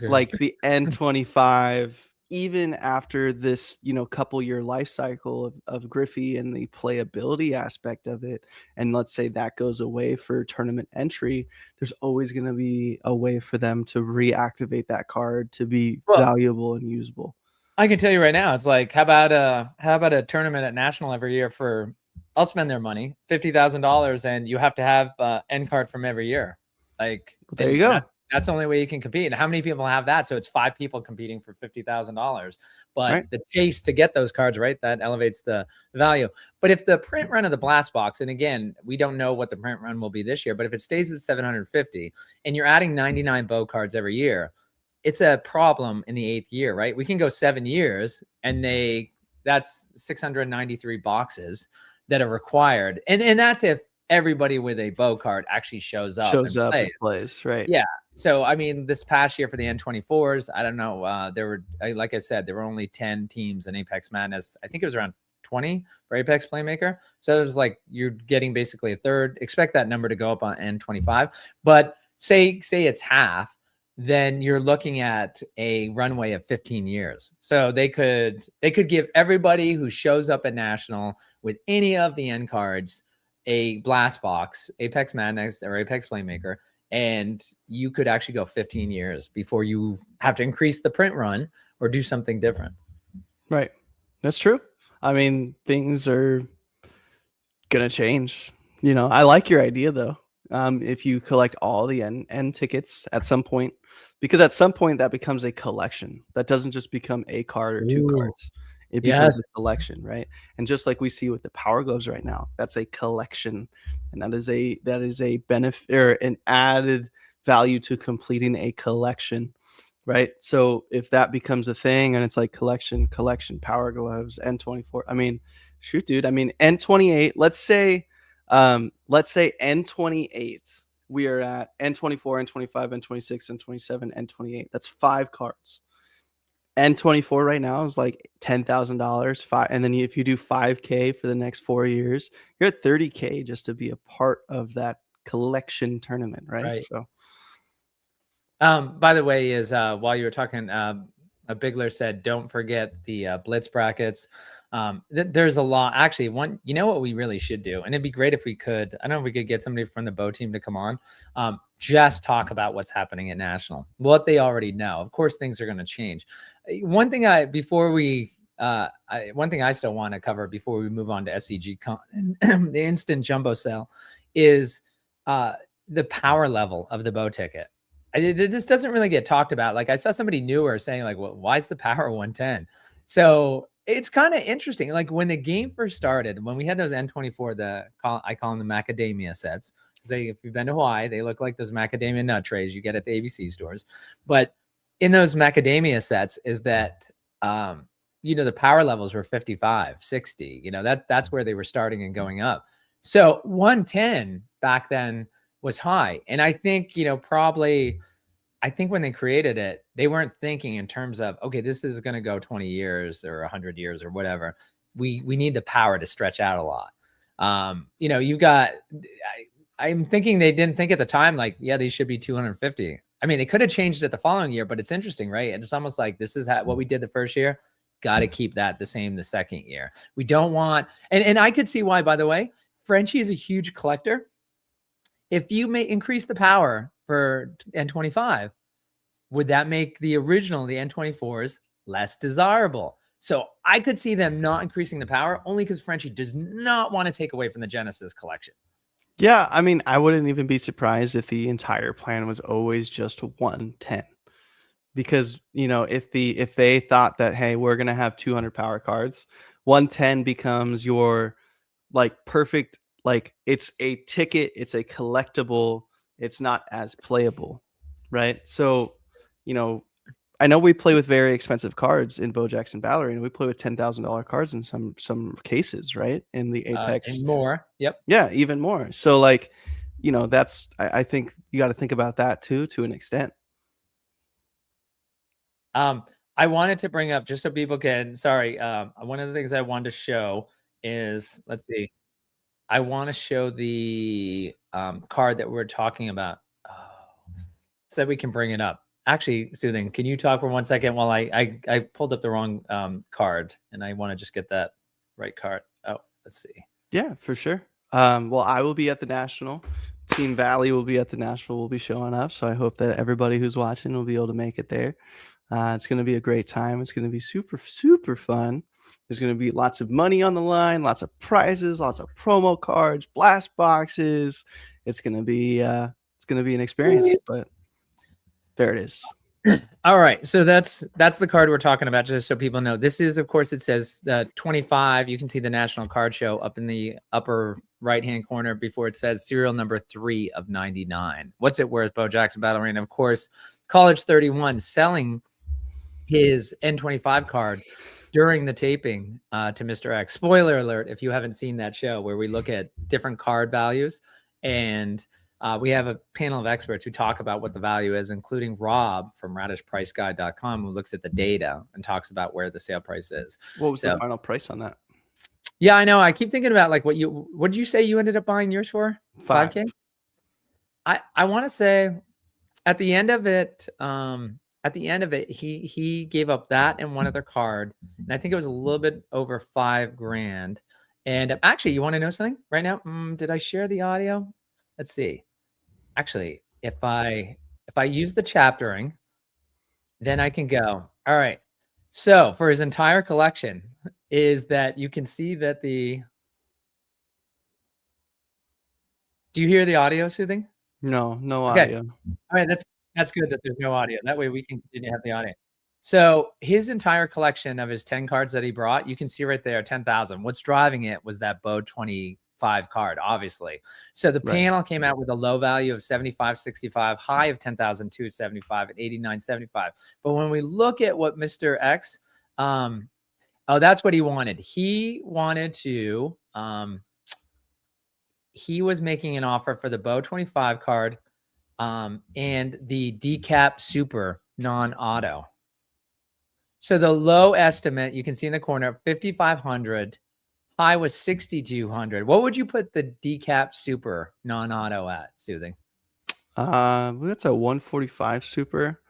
like the N25, even after this, couple year life cycle of Griffey and the playability aspect of it, and let's say that goes away for tournament entry, there's always going to be a way for them to reactivate that card to be valuable and usable. I can tell you right now, it's like, how about a tournament at National every year for, I'll spend their money, $50,000, and you have to have end card from every year. Like, there you go. That's the only way you can compete. And how many people have that? So it's 5 people competing for $50,000. But the chase to get those cards, right, that elevates the value. But if the print run of the blast box, and again, we don't know what the print run will be this year, but if it stays at 750 and you're adding 99 Bo cards every year, it's a problem in the 8th year, right? We can go 7 years and that's 693 boxes that are required. And that's if everybody with a Bo card actually shows up and plays, right? Yeah. So, I mean, this past year for the N24s, I don't know. There were, like I said, there were only 10 teams in Apex Madness. I think it was around 20 for Apex Playmaker. So it was like you're getting basically a third. Expect that number to go up on N25. But say it's half, then you're looking at a runway of 15 years. So they could give everybody who shows up at National with any of the end cards a blast box, Apex Madness or Apex Playmaker, and you could actually go 15 years before you have to increase the print run or do something different. Right. That's true. I mean, things are going to change. I like your idea, though. If you collect all the end tickets at some point, because at some point that becomes a collection. That doesn't just become a card or two cards. It becomes a collection, right? And just like we see with the Power Gloves right now, that's a collection, and that is a benefit or an added value to completing a collection, right? So if that becomes a thing and it's like collection, Power Gloves, N24. I mean, shoot, dude. I mean, N28. Let's say N28. We are at N24, N25, N26, N27, N28. That's 5 cards. N24 right now is like $10,000. And then if you do 5K for the next 4 years, you're at 30K just to be a part of that collection tournament, right? So, by the way, is while you were talking, a Bigler said, don't forget the Blitz brackets. There's a lot. Actually, one, what we really should do, and it'd be great if we could, I don't know if we could get somebody from the Bo team to come on, just talk about what's happening at National, what they already know. Of course, things are going to change. One thing I still want to cover before we move on to SCG Con, the instant jumbo sale, is the power level of the Bo ticket. This doesn't really get talked about. Like, I saw somebody newer saying, like, well, why is the power 110? So it's kind of interesting. Like, when the game first started, when we had those N24, I call them the macadamia sets, because if you've been to Hawaii, they look like those macadamia nut trays you get at the ABC stores. But in those macadamia sets is that, the power levels were 55, 60. That's where they were starting and going up. So 110 back then was high. And I think, I think when they created it, they weren't thinking in terms of, okay, this is going to go 20 years or 100 years or whatever. We need the power to stretch out a lot. You've got, I'm thinking they didn't think at the time, like, yeah, these should be 250. I mean, they could have changed it the following year, but it's interesting, right? And it's almost like, this is what we did the first year. Got to keep that the same the second year. We don't want, and I could see why, by the way, Frenchie is a huge collector. If you may increase the power for N25, would that make the original, the N24s, less desirable? So I could see them not increasing the power only because Frenchie does not want to take away from the Genesis collection. Yeah, I mean, I wouldn't even be surprised if the entire plan was always just 110. Because, if they thought that, hey, we're going to have 200 power cards, 110 becomes your like perfect, like it's a ticket, it's a collectible, it's not as playable, right? So, I know we play with very expensive cards in Bo Jackson Ballery, and we play with $10,000 cards in some cases, right? In the Apex, and more. Yep. Yeah, even more. So, like, that's I think you got to think about that too, to an extent. I wanted to bring up just so people can. Sorry, one of the things I wanted to show is, let's see. I want to show the card that we're talking about, so that we can bring it up. Actually, Soothing, can you talk for 1 second while I pulled up the wrong card, and I want to just get that right card. Oh, let's see. Yeah, for sure. Well, I will be at the National. Team Valley will be at the National. We'll be showing up. So I hope that everybody who's watching will be able to make it there. It's going to be a great time. It's going to be super, super fun. There's going to be lots of money on the line, lots of prizes, lots of promo cards, blast boxes. It's going to be an experience, but there it is. All right, so that's the card we're talking about, just so people know. This is, of course, it says 25. You can see the National Card Show up in the upper right-hand corner before it says serial number 3 of 99. What's it worth? Bo Jackson Battle Arena. Of course, College 31 selling his N25 card during the taping to Mr. X. Spoiler alert, if you haven't seen that show where we look at different card values, and we have a panel of experts who talk about what the value is, including Rob from radishpriceguide.com, who looks at the data and talks about where the sale price is. What was the final price on that? Yeah, I know. I keep thinking about like what did you say you ended up buying yours for? 5K? I want to say at the end of it, he gave up that and one other card, and I think it was a little bit over $5,000. And actually, you want to know something right now? Did I share the audio? Let's see. Actually, if I use the chaptering, then I can go. All right. So for his entire collection is that you can see that do you hear the audio, Soothing? No Okay. audio. All right. That's good that there's no audio. That way we can continue to have the audio. So his entire collection of his 10 cards that he brought, you can see right there, 10,000. What's driving it was that Bo 25 card, obviously. So the panel came out with a low value of 75.65, high of 10,275 at 89.75. But when we look at what Mr. X, that's what he wanted. He wanted to, he was making an offer for the Bo 25 card and the decap super non-auto. So the low estimate, you can see in the corner, 5,500. High was 6,200. What would you put the decap super non-auto at, Soothing? That's a 145 super.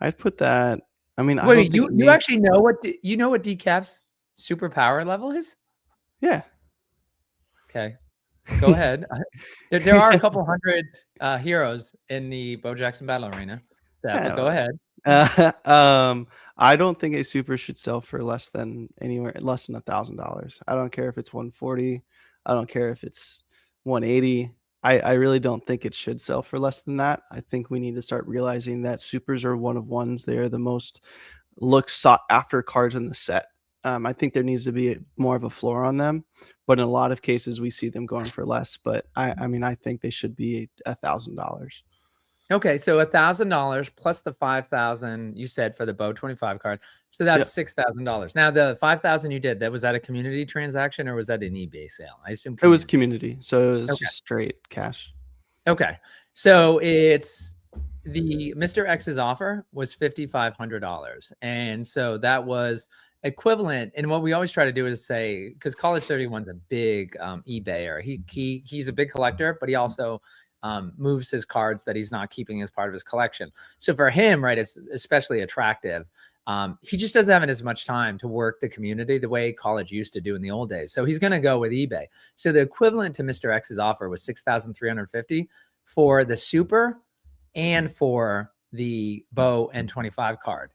I'd put that. I mean, wait, you actually know what decap's super power level is? Yeah. Okay, go ahead. There are a couple hundred heroes in the Bo Jackson Battle Arena. So go ahead. I don't think a super should sell for less than $1,000. I don't care if it's 140. I don't care if it's 180. I really don't think it should sell for less than that. I think we need to start realizing that supers are one of ones. They are the most sought after cards in the set. I think there needs to be more of a floor on them, but in a lot of cases we see them going for less. But I mean, I think they should be $1,000. Okay, so $1,000 plus the 5,000 you said for the Bo 25 card, so that's $6,000. Now the 5,000 you did, was that a community transaction or was that an eBay sale? I assume it was community, so it was just straight cash. Okay, so it's the Mr. X's offer was $5,500, and so that was equivalent. And what we always try to do is say, because College 31's a big eBayer, he's a big collector, but he also moves his cards that he's not keeping as part of his collection. So for him, right, it's especially attractive. He just doesn't have as much time to work the community the way College used to do in the old days. So he's going to go with eBay. So the equivalent to Mr. X's offer was $6,350 for the super and for the Bo N25 card.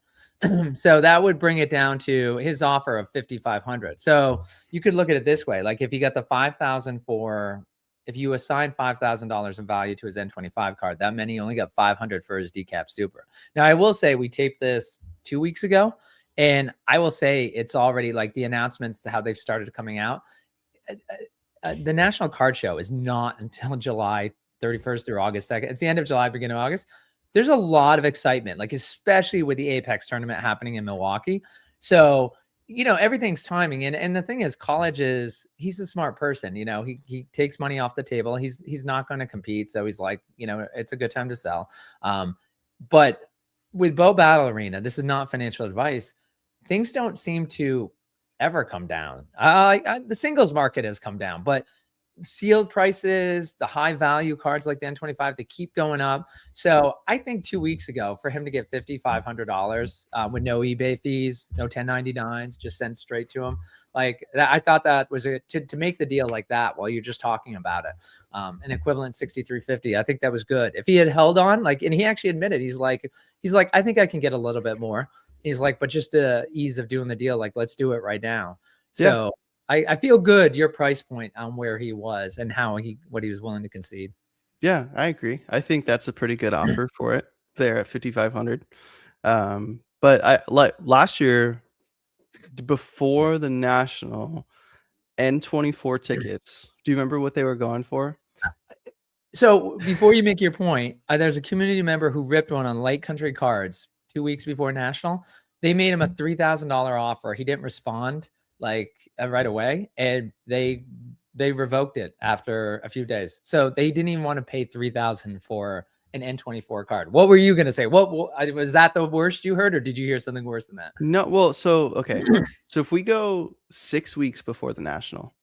So that would bring it down to his offer of $5,500. So you could look at it this way. Like if you got the 5,000 if you assign $5,000 in value to his N25 card, that meant he only got $500 for his decap super. Now, I will say we taped this 2 weeks ago, and I will say it's already like the announcements to how they've started coming out. The National Card Show is not until July 31st through August 2nd. It's the end of July, beginning of August. There's a lot of excitement, like especially with the Apex tournament happening in Milwaukee. So everything's timing. And the thing is, College he's a smart person. He takes money off the table. He's not going to compete. So he's like, it's a good time to sell. But with Bo Battle Arena, this is not financial advice. Things don't seem to ever come down. The singles market has come down, but sealed prices, the high value cards like the N25, they keep going up. So I think 2 weeks ago, for him to get $5,500 with no eBay fees, no 1099s, just sent straight to him, like I thought that was to make the deal like that while you're just talking about it, an equivalent 6,350. I think that was good. If he had held on, like, and he actually admitted, he's like, I think I can get a little bit more. He's like, but just the ease of doing the deal, like, let's do it right now. So. Yeah. I feel good your price point on where he was and what he was willing to concede. Yeah, I agree. I think that's a pretty good offer for it there at 5,500. But I like last year before the national N24 tickets. Do you remember what they were going for? So before you make your point, there's a community member who ripped one on Light Country Cards 2 weeks before national. They made him a $3,000 offer. He didn't respond like right away, and they revoked it after a few days. So they didn't even want to pay $3,000 for an N24 card. What were you going to say? What was that the worst you heard, or did you hear something worse than that? No, well, so okay. So if we go 6 weeks before the national,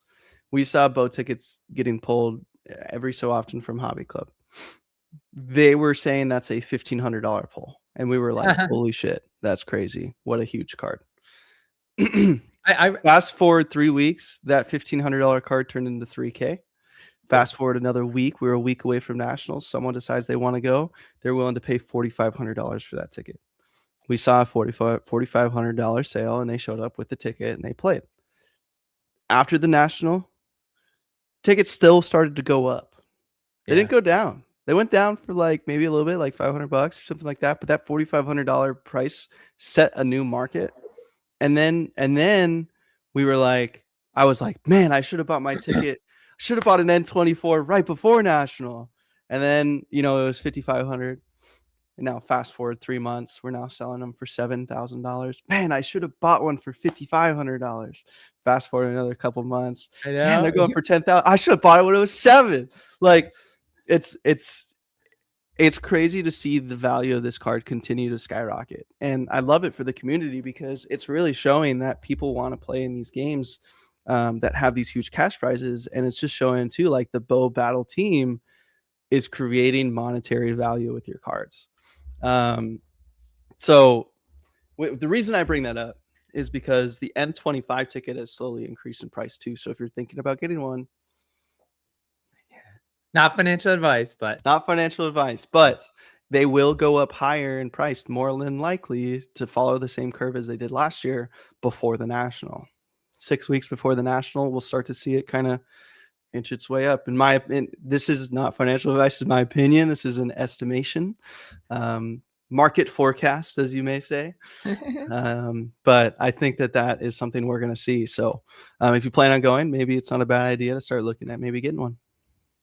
we saw boat tickets getting pulled every so often from Hobby Club. They were saying that's a $1,500 pull, and we were like, holy shit, that's crazy. What a huge card. I fast forward 3 weeks, that $1,500 card turned into $3K. Fast forward another week, we were a week away from nationals. Someone decides they want to go. They're willing to pay $4,500 for that ticket. We saw a $4,500 sale, and they showed up with the ticket and they played. After the national, tickets still started to go up. They didn't go down. They went down for like maybe a little bit, like $500 or something like that. But that $4,500 price set a new market. And then we were like, I was like, man, I should have bought my ticket. Should have bought an N24 right before national. And then, it was $5,500. And now fast forward 3 months, we're now selling them for $7,000. Man, I should have bought one for $5,500. Fast forward another couple months. Man, they're going for $10,000. I should have bought it when it was $7,000. Like, it's crazy to see the value of this card continue to skyrocket. And I love it for the community because it's really showing that people want to play in these games that have these huge cash prizes. And it's just showing too, like the Bo Battle team is creating monetary value with your cards. So the reason I bring that up is because the N25 ticket has slowly increased in price too. So if you're thinking about getting one, not financial advice, but they will go up higher in price, more than likely to follow the same curve as they did last year before the national. 6 weeks before the national, we'll start to see it kind of inch its way up. This is not financial advice, in my opinion. This is an estimation, market forecast, as you may say. But I think that is something we're going to see. So if you plan on going, maybe it's not a bad idea to start looking at maybe getting one.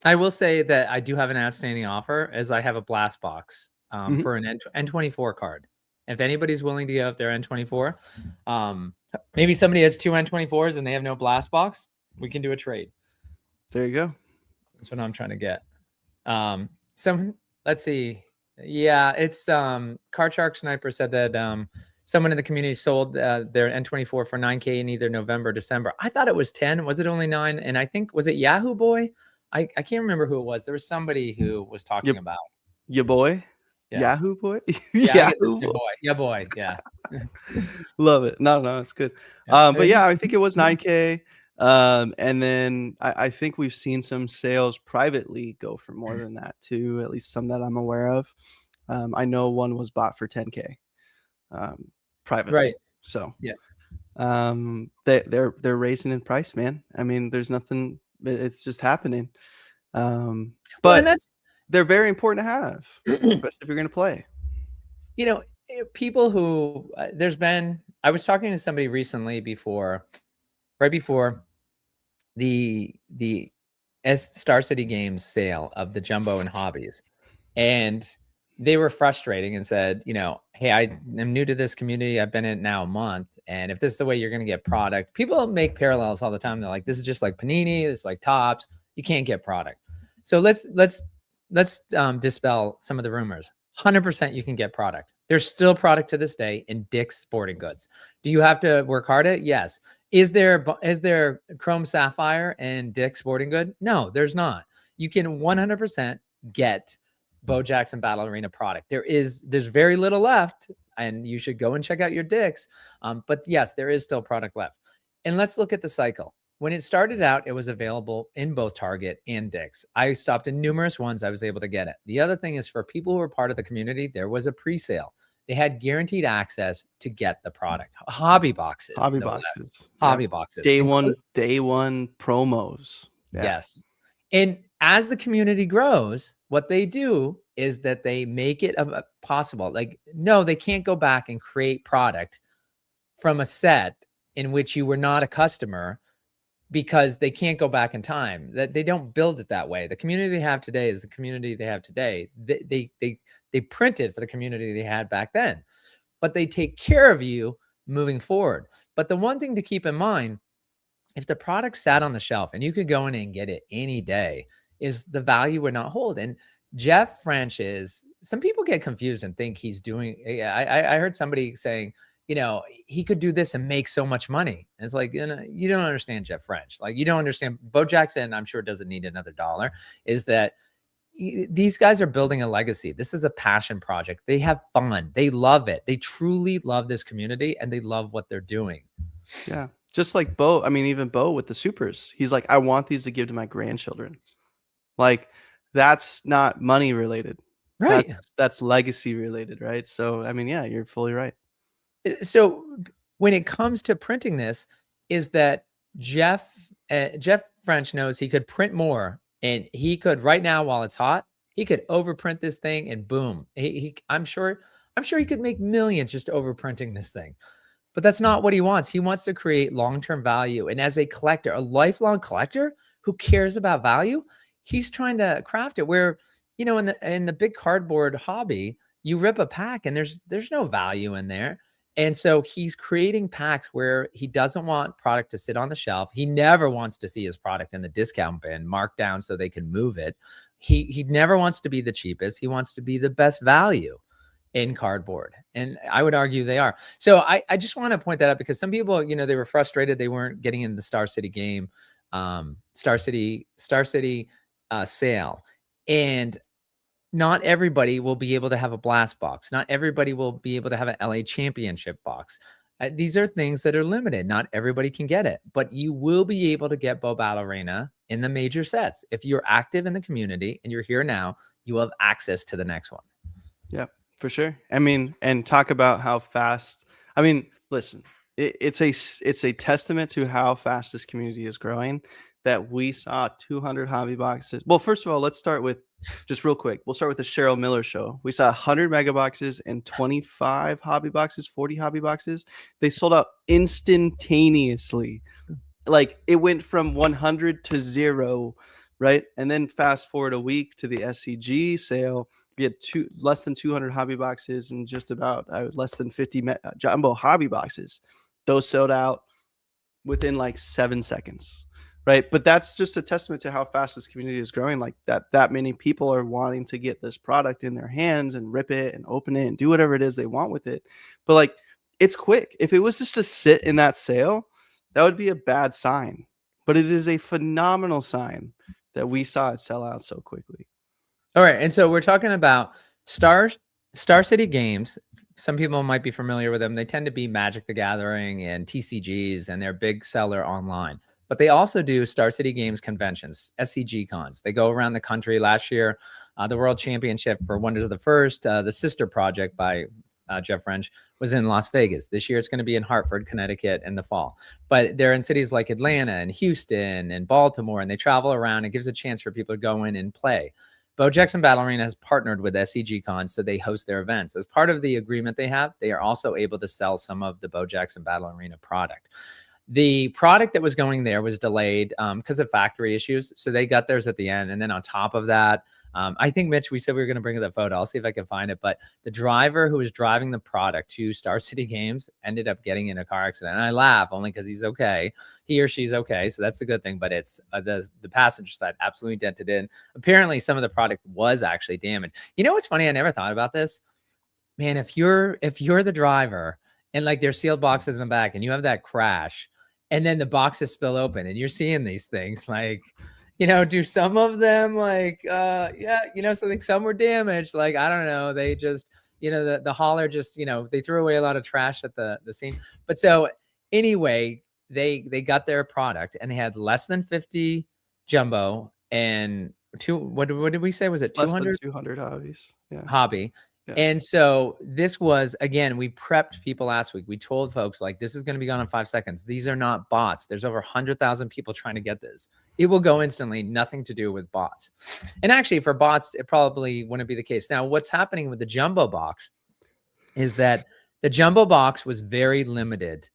I will say that I do have an outstanding offer, as I have a blast box for an N24 card. If anybody's willing to give up their N24, maybe somebody has 2 N24s and they have no blast box, we can do a trade. There you go. That's what I'm trying to get. Let's see. Yeah, it's Card Shark Sniper said that someone in the community sold their N24 for $9K in either November or December. I thought it was 10. Was it only 9? And I think, was it Yahoo Boy? I can't remember who it was. There was somebody who was talking about your boy. Yeah. Yahoo Boy. Yahoo Boy. Yeah, boy. Yeah. Love it. No, it's good. But yeah, I think it was 9K. And then I think we've seen some sales privately go for more than that too, at least some that I'm aware of. I know one was bought for 10K privately. Right. So they're raising in price, man. I mean, there's nothing, it's just happening. But they're very important to have, especially if you're going to play. People who I was talking to somebody recently right before the Star City Games sale of the Jumbo and Hobbies, and they were frustrating and said, hey, I am new to this community. I've been in it now a month. And if this is the way you're going to get product, people make parallels all the time. They're like, this is just like Panini. This is like Topps. You can't get product. So let's dispel some of the rumors. 100% you can get product. There's still product to this day in Dick's Sporting Goods. Do you have to work hard at it? Yes. Is there Chrome Sapphire in Dick's Sporting Good? No, there's not. You can 100% get Bo Jackson Battle Arena product. There's very little left, and you should go and check out your Dick's. But yes, there is still product left. And let's look at the cycle. When it started out, it was available in both Target and Dick's. I stopped in numerous ones. I was able to get it. The other thing is, for people who were part of the community, there was a pre-sale. They had guaranteed access to get the product. Hobby boxes. Hobby boxes. Hobby boxes. Day one promos. Yeah. Yes. And as the community grows, what they do is that they make it possible. Like, no, they can't go back and create product from a set in which you were not a customer, because they can't go back in time. That they don't build it that way. The community they have today is the community they have today. They printed for the community they had back then, but they take care of you moving forward. But the one thing to keep in mind, if the product sat on the shelf and you could go in and get it any day, is the value would not hold. And Jeff French is, some people get confused and think he's doing, I heard somebody saying, you know, he could do this and make so much money. And it's like, you know, you don't understand Jeff French. Like, you don't understand. Bo Jackson, I'm sure, doesn't need another dollar. Is that these guys are building a legacy. This is a passion project. They have fun. They love it. They truly love this community, and they love what they're doing. Yeah. Just like Bo, I mean, even Bo with the supers, he's like, I want these to give to my grandchildren. Like, that's not money related. Right. That's legacy related. Right. So, I mean, yeah, you're fully right. So when it comes to printing this, is that Jeff French knows he could print more, and he could, right now while it's hot, he could overprint this thing, and boom, I'm sure he could make millions just overprinting this thing. But that's not what he wants. He wants to create long-term value. And as a collector, a lifelong collector who cares about value, he's trying to craft it where, you know, in the big cardboard hobby, you rip a pack and there's no value in there. And so he's creating packs where he doesn't want product to sit on the shelf. He never wants to see his product in the discount bin marked down so they can move it. He never wants to be the cheapest. He wants to be the best value in cardboard. And I would argue they are. So I just want to point that out, because some people, you know, they were frustrated they weren't getting in the Star City game, Star City sale. And not everybody will be able to have a blast box. Not everybody will be able to have an LA championship box. These are things that are limited. Not everybody can get it, but you will be able to get Bo Battle Arena in the major sets. If you're active in the community and you're here now, you have access to the next one. Yeah, for sure. I mean, and talk about how fast, I mean, listen, it's a testament to how fast this community is growing that we saw 200 hobby boxes. Well, first of all, let's start with, just real quick, we'll start with the Cheryl Miller show. We saw 100 mega boxes and 25 hobby boxes, 40 hobby boxes. They sold out instantaneously. Like, it went from 100 to 0, right? And then fast forward a week to the SCG sale, we had less than 200 hobby boxes and just about less than 50 jumbo hobby boxes. Those sold out within like 7 seconds. Right. But that's just a testament to how fast this community is growing. Like that many people are wanting to get this product in their hands and rip it and open it and do whatever it is they want with it. But like, it's quick. If it was just to sit in that sale, that would be a bad sign. But it is a phenomenal sign that we saw it sell out so quickly. All right. And so we're talking about Star City games. Some people might be familiar with them. They tend to be Magic the Gathering and TCGs, and they're a big seller online. But they also do Star City Games conventions, SCG cons. They go around the country. Last year, the World Championship for Wonders of the First, the Sister Project by Jeff French, was in Las Vegas. This year, it's going to be in Hartford, Connecticut in the fall. But they're in cities like Atlanta and Houston and Baltimore, and they travel around. It gives a chance for people to go in and play. Bo Jackson Battle Arena has partnered with SCG Cons, so they host their events. As part of the agreement they have, they are also able to sell some of the Bo Jackson Battle Arena product. The product that was going there was delayed because of factory issues. So they got theirs at the end. And then on top of that, I think, Mitch, we said we were going to bring the photo. I'll see if I can find it. But the driver who was driving the product to Star City Games ended up getting in a car accident. And I laugh only because he's okay. He or she's okay. So that's a good thing. But it's the passenger side absolutely dented in. Apparently, some of the product was actually damaged. You know what's funny? I never thought about this. man, if you're the driver and like there's sealed boxes in the back and you have that crash and then the boxes spill open and you're seeing these things, like, you know, do some of them like, yeah, you know, so like some were damaged. Like, I don't know. They just, you know, the hauler just, you know, they threw away a lot of trash at the scene. But so anyway, they got their product and they had less than 50 jumbo and what did we say? Was it 200? Less than 200 hobbies. Yeah. Hobby. Yeah. And so this was, again, we prepped people last week. We told folks like, this is going to be gone in 5 seconds. These are not bots. There's over 100,000 people trying to get this. It will go instantly, nothing to do with bots. And actually for bots, it probably wouldn't be the case. Now, what's happening with the jumbo box is that the jumbo box was very limited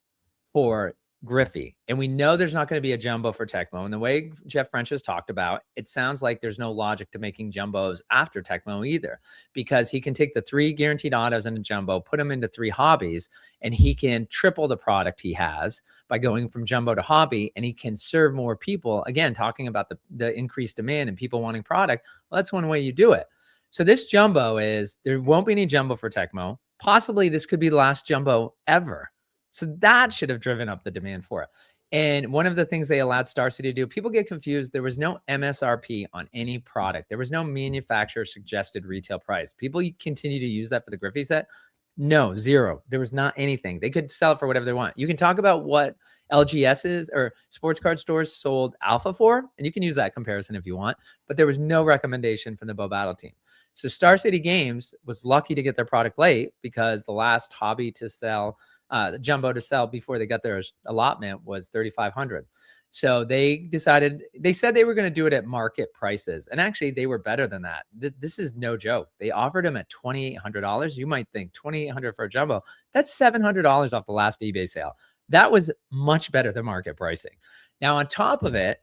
for Griffey. And we know there's not going to be a jumbo for Tecmo. And the way Jeff French has talked about, it sounds like there's no logic to making jumbos after Tecmo either, because he can take the 3 guaranteed autos in a jumbo, put them into 3 hobbies, and he can triple the product he has by going from jumbo to hobby, and he can serve more people. Again, talking about the increased demand and people wanting product. Well, that's one way you do it. So this jumbo there won't be any jumbo for Tecmo. Possibly this could be the last jumbo ever. So that should have driven up the demand for it. And one of the things they allowed Star City to do, people get confused. There was no MSRP on any product. There was no manufacturer suggested retail price. People continue to use that for the Griffey set. No, 0. There was not anything. They could sell it for whatever they want. You can talk about what LGS's or sports card stores sold Alpha for, and you can use that comparison if you want, but there was no recommendation from the Bo Battle team. So Star City Games was lucky to get their product late because the last hobby to sell, the jumbo to sell before they got their allotment was 3,500. So they said they were going to do it at market prices. And actually they were better than that. This is no joke. They offered them at $2,800. You might think $2,800 for a jumbo. That's $700 off the last eBay sale. That was much better than market pricing. Now, on top of it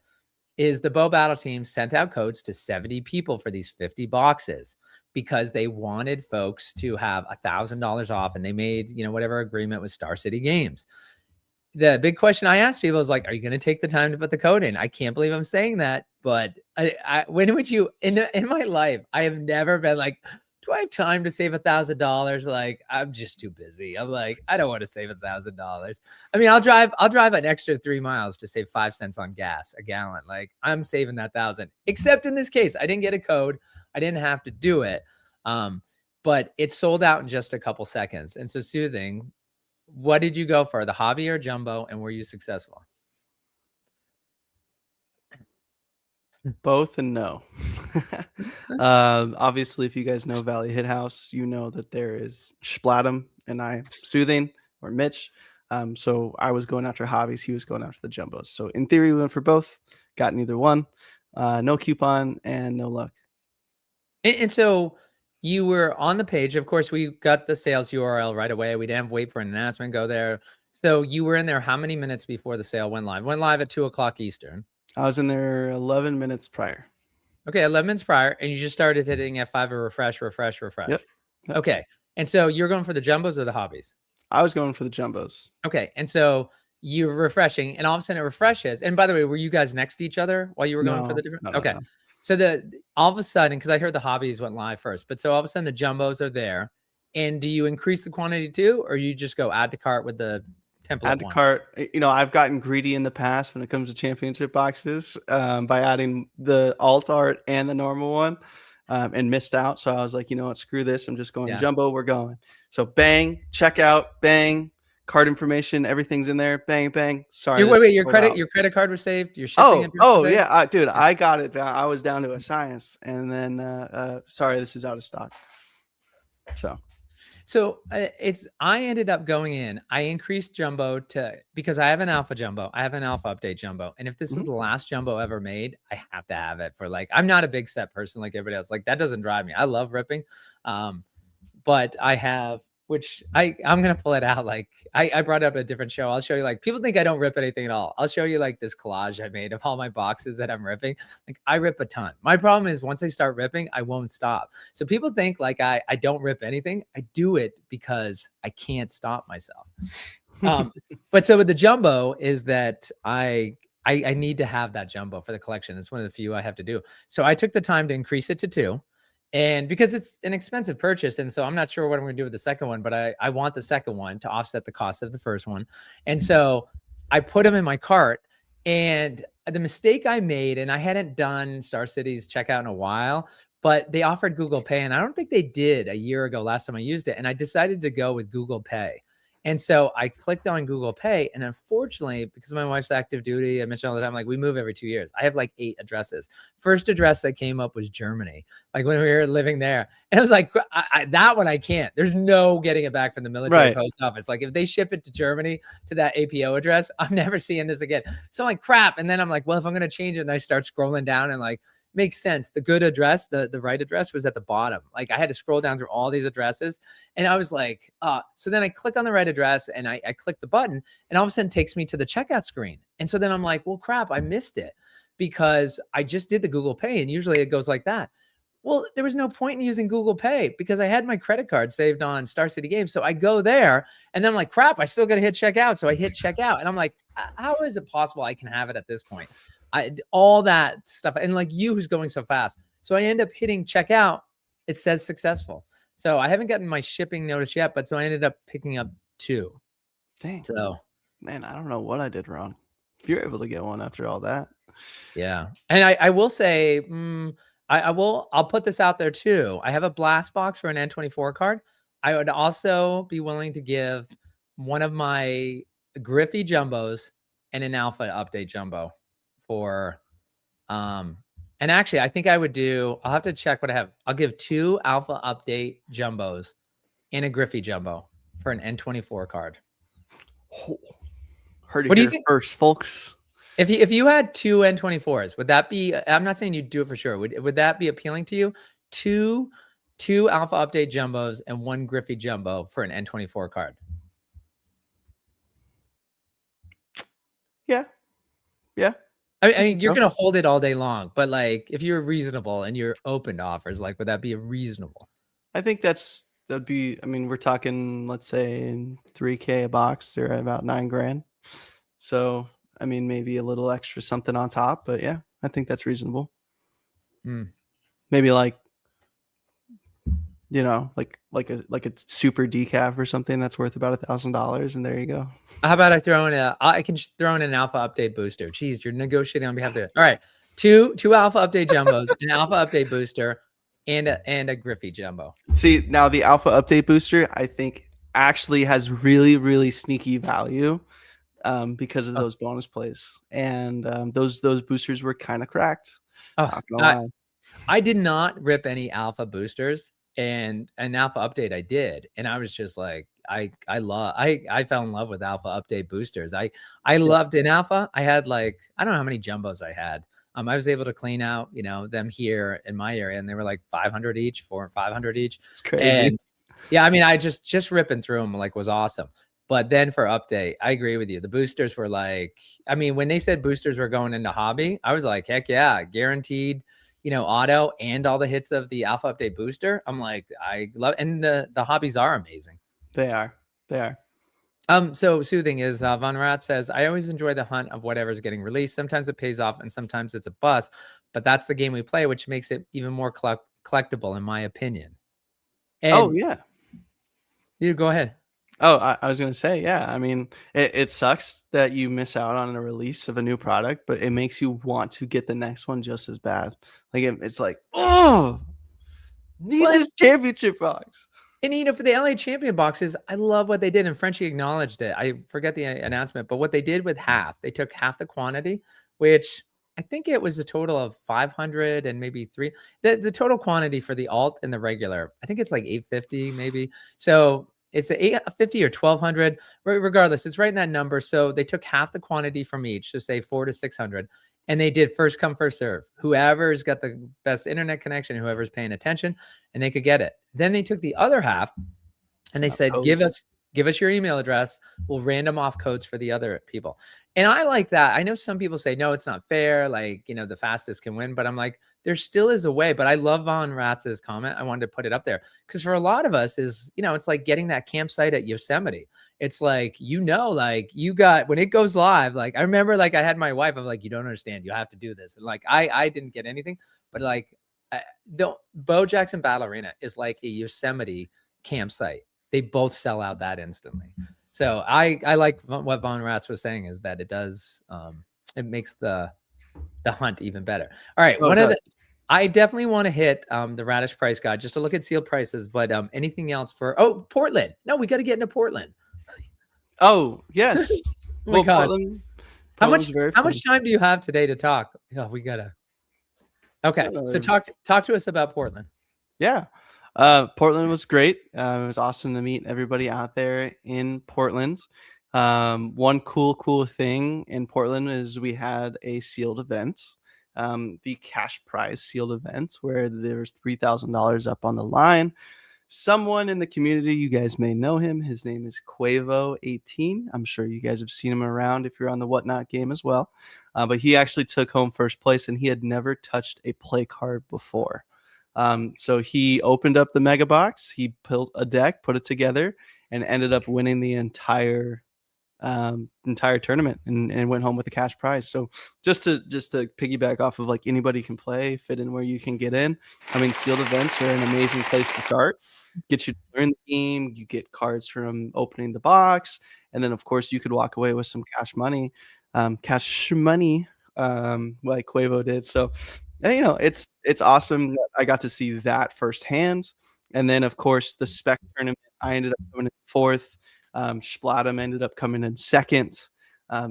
is the Bo Battle team sent out codes to 70 people for these 50 boxes because they wanted folks to have $1,000 off, and they made, you know, whatever agreement with Star City Games. The big question I ask people is like, are you going to take the time to put the code in? I can't believe I'm saying that, but when would you, in my life, I have never been like, do I have time to save $1,000? Like, I'm just too busy. I'm like, I don't want to save $1,000. I mean, I'll drive an extra 3 miles to save 5 cents on gas a gallon. Like, I'm saving that 1,000, except in this case, I didn't get a code. I didn't have to do it. But it sold out in just a couple seconds. And so Soothing, what did you go for, the hobby or jumbo? And were you successful? Both and no. Obviously, if you guys know Valley Hit House, you know that there is Splatum and I Soothing or Mitch. So I was going after hobbies. He was going after the jumbos. So in theory, we went for both. Got neither one. No coupon and no luck. And so you were on the page. Of course, we got the sales URL right away. We didn't have to wait for an announcement. Go there. So you were in there how many minutes before the sale went live? Went live at 2:00 Eastern. I was in there 11 minutes prior. Okay, 11 minutes prior, and you just started hitting F5 or refresh. Yep. Okay, and so you're going for the jumbos or the hobbies? I was going for the jumbos. Okay, and so you're refreshing, and all of a sudden it refreshes. And by the way, were you guys next to each other while you were going for the different? Okay, no. So all of a sudden, because I heard the hobbies went live first, but so all of a sudden the jumbos are there. And do you increase the quantity too, or you just go add to cart with the template? Add to cart. You know, I've gotten greedy in the past when it comes to championship boxes by adding the alt art and the normal one and missed out. So I was like, you know what, screw this. I'm just going jumbo. We're going. So bang, checkout, bang, card information, everything's in there. Bang, bang. Sorry. Wait, your credit card was saved. Your shipping. Yeah, dude, I got it down. I was down to a science, and then sorry, this is out of stock. So I ended up going in. I increased jumbo because I have an alpha jumbo. I have an alpha update jumbo. And if this is the last jumbo ever made, I have to have it for like, I'm not a big set person like everybody else. Like that doesn't drive me. I love ripping. But I have, which I'm going to pull it out. Like I brought up a different show. I'll show you, like, people think I don't rip anything at all. I'll show you like this collage I made of all my boxes that I'm ripping. Like I rip a ton. My problem is once I start ripping, I won't stop. So people think like I don't rip anything. I do it because I can't stop myself. But so with the jumbo is that I need to have that jumbo for the collection. It's one of the few I have to do. So I took the time to increase it to 2. And because it's an expensive purchase, and so I'm not sure what I'm going to do with the second one, but I want the second one to offset the cost of the first one. And so I put them in my cart, and the mistake I made, and I hadn't done Star City's checkout in a while, but they offered Google Pay, and I don't think they did a year ago last time I used it, and I decided to go with Google Pay. And so I clicked on Google Pay, and unfortunately, because my wife's active duty, I mentioned all the time, like we move every 2 years. I have like 8 addresses. First address that came up was Germany, like when we were living there. And I was like, that one I can't. There's no getting it back from the military post office. Like if they ship it to Germany to that APO address, I'm never seeing this again. So I'm like, crap. And then I'm like, well, if I'm going to change it, and I start scrolling down and like, makes sense. The good address, the right address was at the bottom. Like I had to scroll down through all these addresses, and I was like, so then I click on the right address, and I click the button, and all of a sudden it takes me to the checkout screen. And so then I'm like, well, crap, I missed it because I just did the Google Pay, and usually it goes like that. Well, there was no point in using Google Pay because I had my credit card saved on Star City Games. So I go there, and then I'm like, crap, I still got to hit checkout. So I hit checkout, and I'm like, how is it possible I can have it at this point? All that stuff, and like you who's going so fast. So I end up hitting checkout. It says successful. So I haven't gotten my shipping notice yet, but so I ended up picking up 2. Dang. So man, I don't know what I did wrong. If you're able to get one after all that. Yeah. And I will say, I'll put this out there too. I have a blast box for an N24 card. I would also be willing to give one of my Griffey jumbos and an alpha update jumbo for, and actually I think I would do, I'll have to check what I have. I'll give 2 alpha update jumbos and a Griffey jumbo for an N24 card. Oh, heard it What do you here think? first, folks. If you had 2 N24s, would that be, I'm not saying you'd do it for sure. Would that be appealing to you? Two alpha update jumbos and 1 Griffey jumbo for an N24 card. Yeah. Yeah. I mean, you're going to hold it all day long, but like if you're reasonable and you're open to offers, like, would that be reasonable? I think that'd be, I mean, we're talking, let's say $3K a box. They're at about $9,000. So, I mean, maybe a little extra something on top, but yeah, I think that's reasonable. Maybe like, you know, like a super decaf or something that's worth about $1,000, and there you go. How about I throw in I can just throw in an alpha update booster. Jeez, you're negotiating on behalf of it. All right, two alpha update jumbos, an alpha update booster, and a Griffey jumbo. See, now the alpha update booster, I think actually has really, really sneaky value because of those bonus plays, and those boosters were kind of cracked. I did not rip any alpha boosters, and an alpha update I did, and I was just like, I fell in love with alpha update boosters. I loved in alpha. I had like, I don't know how many jumbos I had. I was able to clean out, you know, them here in my area, and they were like 500 each, 400 or 500 each. It's crazy. And yeah, I mean, I just ripping through them like was awesome. But then for update, I agree with you. The boosters were like, I mean, when they said boosters were going into hobby, I was like, heck yeah, guaranteed, you know, auto and all the hits of the alpha update booster. I'm like, I love, and the hobbies are amazing. They are. So Soothing is Von Rat says, I always enjoy the hunt of whatever's getting released. Sometimes it pays off and sometimes it's a bust, but that's the game we play, which makes it even more collectible in my opinion. And yeah. You go ahead. Oh, I was going to say, yeah. I mean, it sucks that you miss out on a release of a new product, but it makes you want to get the next one just as bad. Like it's like, oh, need this championship box. And, you know, for the LA champion boxes, I love what they did. And Frenchie acknowledged it. I forget the announcement, but what they did with half, they took half the quantity, which I think it was a total of 500 and maybe 3. The total quantity for the alt and the regular, I think it's like 850 maybe. So it's 850 or 1200. Regardless, it's right in that number. So they took half the quantity from each, so say 400 to 600. And they did first come, first serve. Whoever's got the best internet connection, whoever's paying attention, and they could get it. Then they took the other half and they said, give us your email address. We'll random off codes for the other people. And I like that. I know some people say, no, it's not fair. Like, you know, the fastest can win. But I'm like, there still is a way. But I love Von Ratz's comment. I wanted to put it up there because for a lot of us is, you know, it's like getting that campsite at Yosemite. It's like, you know, like you got, when it goes live, like I remember like I had my wife, I'm like, you don't understand. You have to do this. And like, I didn't get anything, but like The Bo Jackson Battle Arena is like a Yosemite campsite. They both sell out that instantly. So I like what Von Ratz was saying, is that it does it makes the hunt even better. All right, I definitely want to hit the Radish price guide just to look at sealed prices, but anything else for Portland? No, we got to get into Portland. Oh yes. Oh my gosh. Portland's how much time do you have today to talk? Oh, we gotta. Okay, so talk to us about Portland. Yeah. Portland was great. It was awesome to meet everybody out there in Portland. One cool thing in Portland is we had a sealed event, the cash prize sealed event, where there's $3,000 up on the line. Someone in the community, you guys may know him. His name is Quavo18. I'm sure you guys have seen him around if you're on the Whatnot game as well. But he actually took home first place, and he had never touched a play card before. So he opened up the mega box, he built a deck, put it together, and ended up winning the entire tournament and went home with a cash prize. So just to piggyback off of, like, anybody can play, fit in where you can get in. I mean, sealed events are an amazing place to start. Get you to learn the game, you get cards from opening the box, and then of course you could walk away with some cash money, like Quavo did. So, and, it's awesome that I got to see that firsthand. And then of course the spec tournament, I ended up coming in fourth. Splatum ended up coming in second.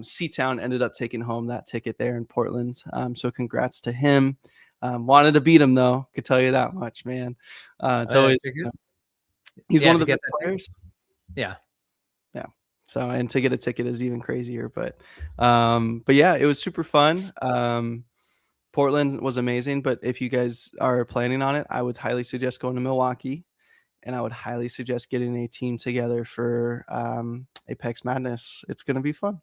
C-Town ended up taking home that ticket there in Portland. So congrats to him. Wanted to beat him though, could tell you that much, man. It's always he's one of the best players. Yeah. So, and to get a ticket is even crazier. But yeah, it was super fun. Portland was amazing. But if you guys are planning on it, I would highly suggest going to Milwaukee. And I would highly suggest getting a team together for Apex Madness. It's going to be fun.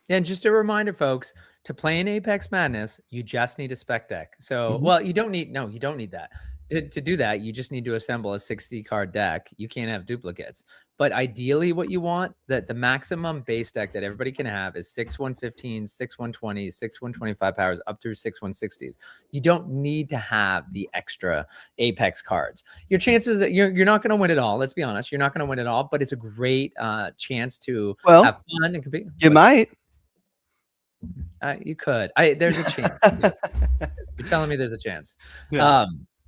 Yeah, and just a reminder, folks, to play in Apex Madness, you just need a spec deck. So, well, you don't need that. To do that, you just need to assemble a 60 card deck. You can't have duplicates. But ideally, what you want, that the maximum base deck that everybody can have is 6 115s, 6 120s, 6 125 powers, up through 6 160s. You don't need to have the extra Apex cards. Your chances that you're not going to win it all. Let's be honest, you're not going to win it all. But it's a great chance to have fun and compete. You might. You could. There's a chance. Yes. You're telling me there's a chance. Yeah.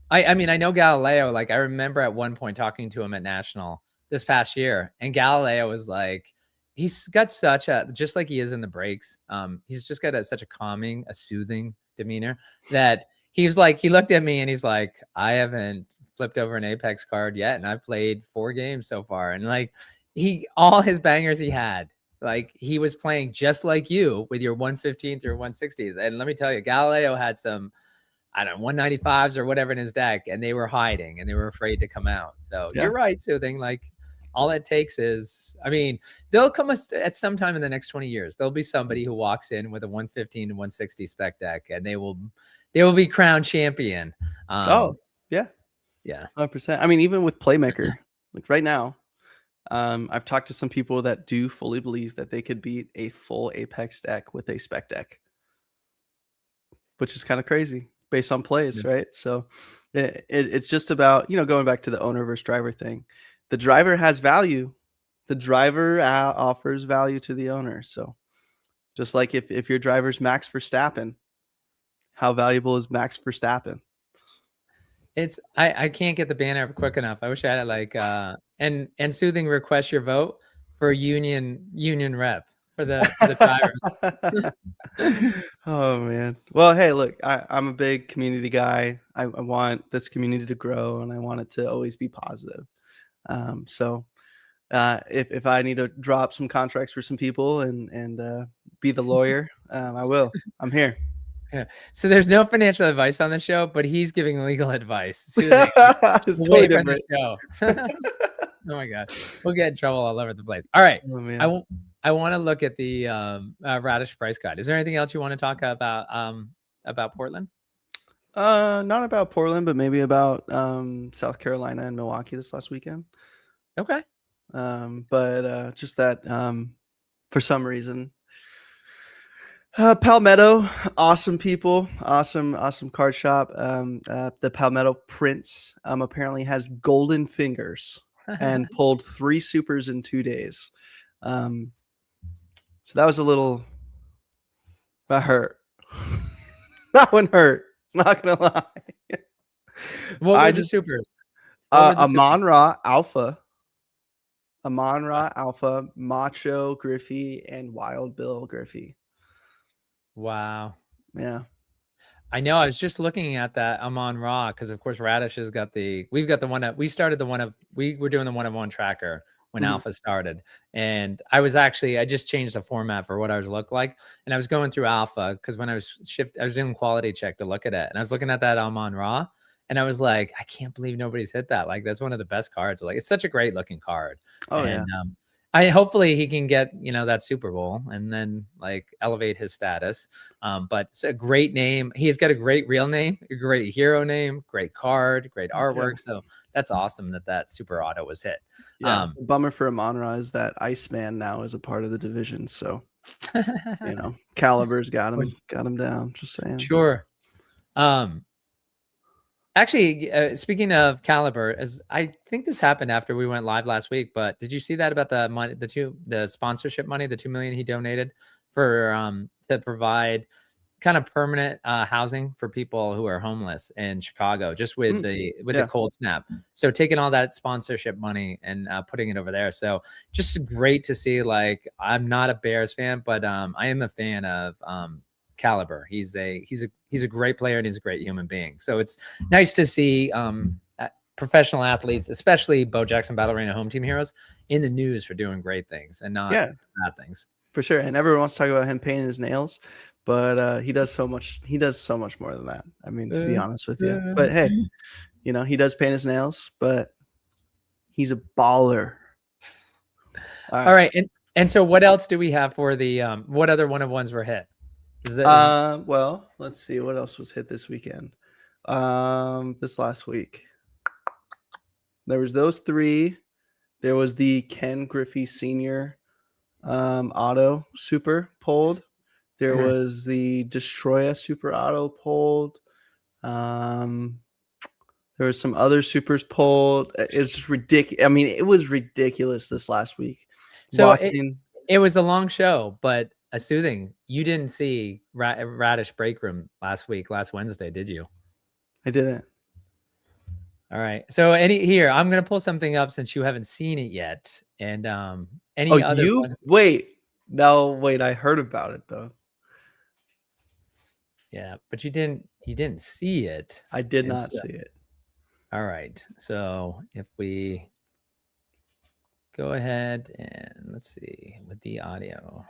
I mean, I know Galileo, like, I remember at one point talking to him at National this past year, and Galileo was like, he's got such a, just like he is in the breaks, he's just got such a soothing demeanor that he's like, he looked at me and he's like, I haven't flipped over an Apex card yet, and I've played 4 games so far. And like, all his bangers he had, like, he was playing just like you with your 115 through 160s. And let me tell you, Galileo had some, I don't know, 195s or whatever in his deck, and they were hiding and they were afraid to come out. So you're right, Soothing. Like, all it takes is, I mean, they'll come at some time in the next 20 years. There'll be somebody who walks in with a 115 to 160 spec deck, and they will be crowned champion. Yeah, 100%. I mean, even with Playmaker, like right now, I've talked to some people that do fully believe that they could beat a full Apex deck with a spec deck, which is kind of crazy based on plays, right? So it's just about, going back to the owner versus driver thing. The driver has value. The driver offers value to the owner. So just like if your driver's Max Verstappen, how valuable is Max Verstappen? It's I can't get the banner up quick enough. I wish I had it, like and Soothing, request your vote for union rep for the driver. Oh man. Well, hey, look, I'm a big community guy. I want this community to grow, and I want it to always be positive. So if I need to drop some contracts for some people and be the lawyer, I will. I'm here. Yeah. So there's no financial advice on the show, but he's giving legal advice. It's totally different. Oh my God, we'll get in trouble all over the place. All right, I want to look at the Radish price guide. Is there anything else you want to talk about Portland? Not about Portland, but maybe about South Carolina and Milwaukee this last weekend. Okay. But just that for some reason, Palmetto, awesome people, awesome card shop. The Palmetto Prince apparently has golden fingers and pulled 3 supers in 2 days. So that was a little, that hurt. That one hurt. Not gonna lie. What were the supers? Amon Ra Alpha, Macho Griffey, and Wild Bill Griffey. Wow. Yeah. I know. I was just looking at that Amon Ra because, of course, Radish has got we've got the one that we started we were doing the 1-of-1 tracker when Alpha started. And I just changed the format for what ours looked like. And I was going through Alpha because when I was doing quality check to look at it. And I was looking at that Amon Ra. And I was like, I can't believe nobody's hit that. Like, that's one of the best cards. Like, it's such a great looking card. Oh, and, hopefully he can get, that Super Bowl and then like elevate his status. But it's a great name. He's got a great real name, a great hero name, great card, great artwork. So that's awesome that Super Auto was hit. Yeah. Bummer for Amon Ra is that Iceman now is a part of the division. So, Caliber's got him down. Just saying. Sure. Actually, speaking of Caliber, I think this happened after we went live last week, but did you see that about the money, the sponsorship money, the $2 million he donated for to provide kind of permanent housing for people who are homeless in Chicago, just with the cold snap. So taking all that sponsorship money and putting it over there. So just great to see. Like, I'm not a Bears fan, but I am a fan of Caliber. He's a great player and he's a great human being. So it's nice to see professional athletes, especially Bo Jackson Battle Arena home team heroes, in the news for doing great things and not bad things. For sure. And everyone wants to talk about him painting his nails, but he does so much more than that. I mean, to be honest with you. But hey, he does paint his nails, but he's a baller. All right. And so what else do we have for the what other 1-of-1s were hit? Well, let's see what else was hit this weekend. This last week, there was those 3. There was the Ken Griffey Sr. Auto Super pulled. There was the Destroya Super Auto pulled. There was some other supers pulled. It's just ridiculous. I mean, it was ridiculous this last week. So it was a long show, but a soothing. You didn't see Radish Break Room last Wednesday, did you? I didn't. All right. So I'm gonna pull something up since you haven't seen it yet. And wait. I heard about it though. Yeah, but you didn't see it. I did not see it. All right. So if we go ahead and let's see with the audio.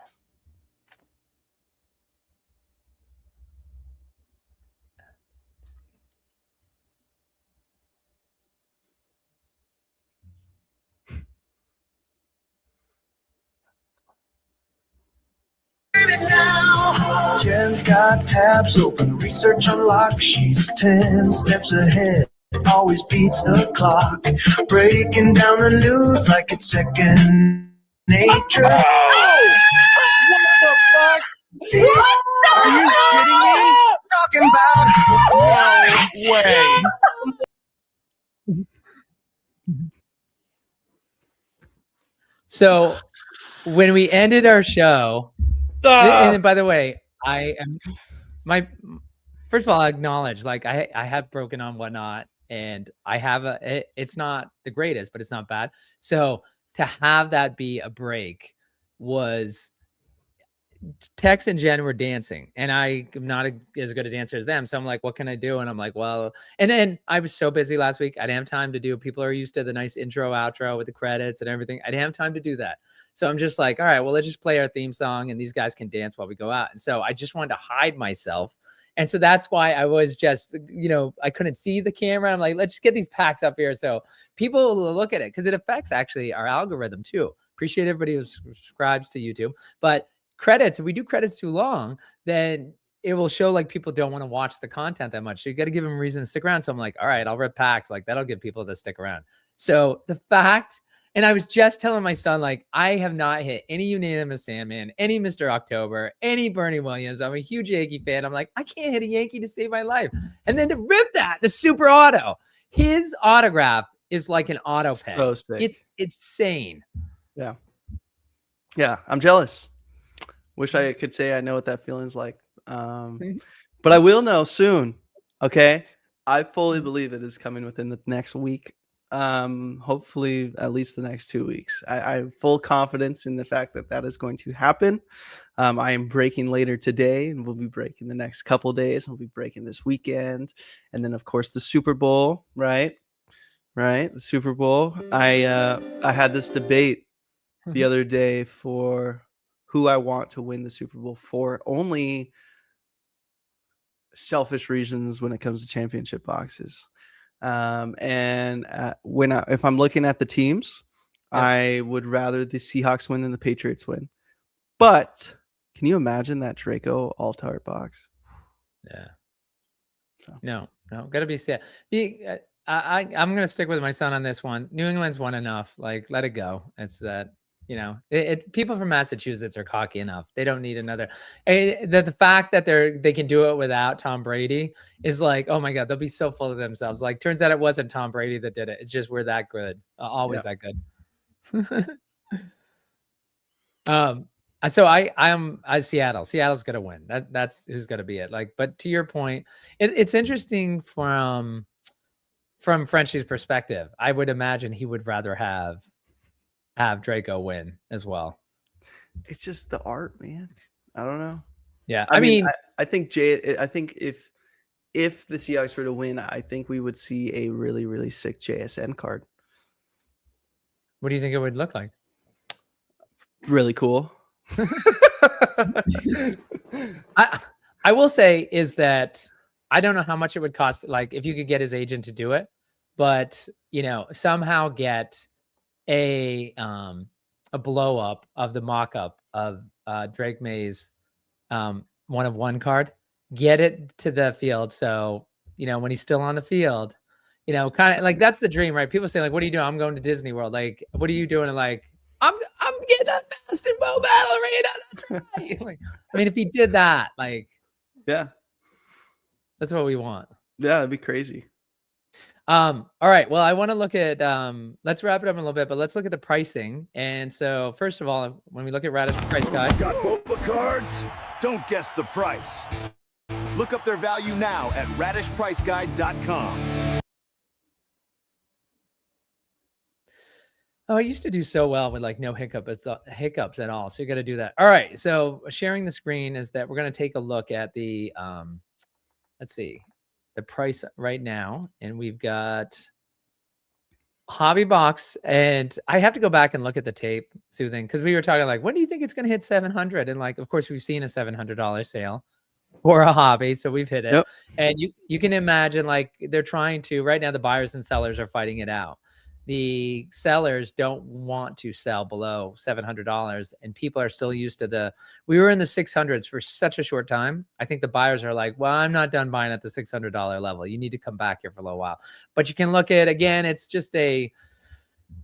Jen's got tabs open, research unlocked. She's 10 steps ahead, always beats the clock. Breaking down the news like it's second nature. Oh! What the fuck? What? Are you kidding me? Talking about no way. So when we ended our show, and by the way, first of all, I acknowledge, like, I have broken on whatnot, and I have it's not the greatest, but it's not bad. So to have that be a break was Tex and Jen were dancing, and I am not as good a dancer as them. So I'm like, what can I do? And I'm like, well, and then I was so busy last week. I didn't have time to do, people are used to the nice intro, outro with the credits and everything. I didn't have time to do that. So I'm just like, all right, well, let's just play our theme song and these guys can dance while we go out. And so I just wanted to hide myself. And so that's why I was just, I couldn't see the camera. I'm like, let's just get these packs up here so people will look at it, because it affects actually our algorithm too. Appreciate everybody who subscribes to YouTube. But credits, if we do credits too long, then it will show like people don't want to watch the content that much. So you got to give them a reason to stick around. So I'm like, all right, I'll rip packs. Like, that'll get people to stick around. So the fact And I was just telling my son, like, I have not hit any Unanimous Sandman, any Mr. October, any Bernie Williams. I'm a huge Yankee fan. I'm like, I can't hit a Yankee to save my life. And then to rip that, the super auto, his autograph is like an auto pen. So sick. It's insane. Yeah. Yeah. I'm jealous. Wish I could say I know what that feeling's like. But I will know soon. Okay. I fully believe it is coming within the next week. Hopefully at least the next 2 weeks. I have full confidence in the fact that that is going to happen. I am breaking later today, and we'll be breaking the next couple days. We'll be breaking this weekend, and then of course the Super Bowl, right? The Super Bowl. I had this debate the other day for who I want to win the Super Bowl for. Only selfish reasons when it comes to championship boxes. If I'm looking at the teams, I would rather the Seahawks win than the Patriots win. But can you imagine that Draco alt-art box? Yeah. No, gotta be sad. I'm gonna stick with my son on this one. New England's won enough. Like, let it go. It's that, people from Massachusetts are cocky enough. They don't need another. The fact that they can do it without Tom Brady is like, oh my God, they'll be so full of themselves. Like, turns out it wasn't Tom Brady that did it. It's just we're that good. Always that good. So I'm Seattle. Seattle's gonna win. That's who's gonna be it. Like, but to your point, it's interesting from Frenchie's perspective. I would imagine he would rather have Draco win as well. It's just the art, man. I don't know. Yeah, I mean, I think if the Seahawks were to win, I think we would see a really, really sick JSN card. What do you think it would look like? Really cool. I will say is that I don't know how much it would cost. Like, if you could get his agent to do it, but somehow get a blow up of the mock-up of Drake May's 1-of-1 card, get it to the field. So, when he's still on the field, kind of like, that's the dream, right? People say, like, what are you doing? I'm going to Disney World. Like, what are you doing? And like, I'm getting that fast in Bo Battle Arena. That's right. Like, I mean, if he did that, like, yeah, that's what we want. Yeah, it'd be crazy. All right. Well, I want to look at, let's wrap it up in a little bit, but let's look at the pricing. And so first of all, when we look at Radish Price Guide. Got BoBA cards? Don't guess the price. Look up their value now at radishpriceguide.com. Oh, I used to do so well with like no hiccups at all. So you got to do that. All right. So sharing the screen is that we're going to take a look at the, let's see, the price right now. And we've got Hobby Box, and I have to go back and look at the tape, Soothing, because we were talking like, when do you think it's going to hit 700? And like, of course, we've seen a $700 sale for a hobby, so we've hit it. Yep. And you can imagine, like, they're trying to, right now, the buyers and sellers are fighting it out. The sellers don't want to sell below $700, and people are still used to we were in the 600s for such a short time. I think the buyers are like, well, I'm not done buying at the $600 level. You need to come back here for a little while. But you can look at, again, it's just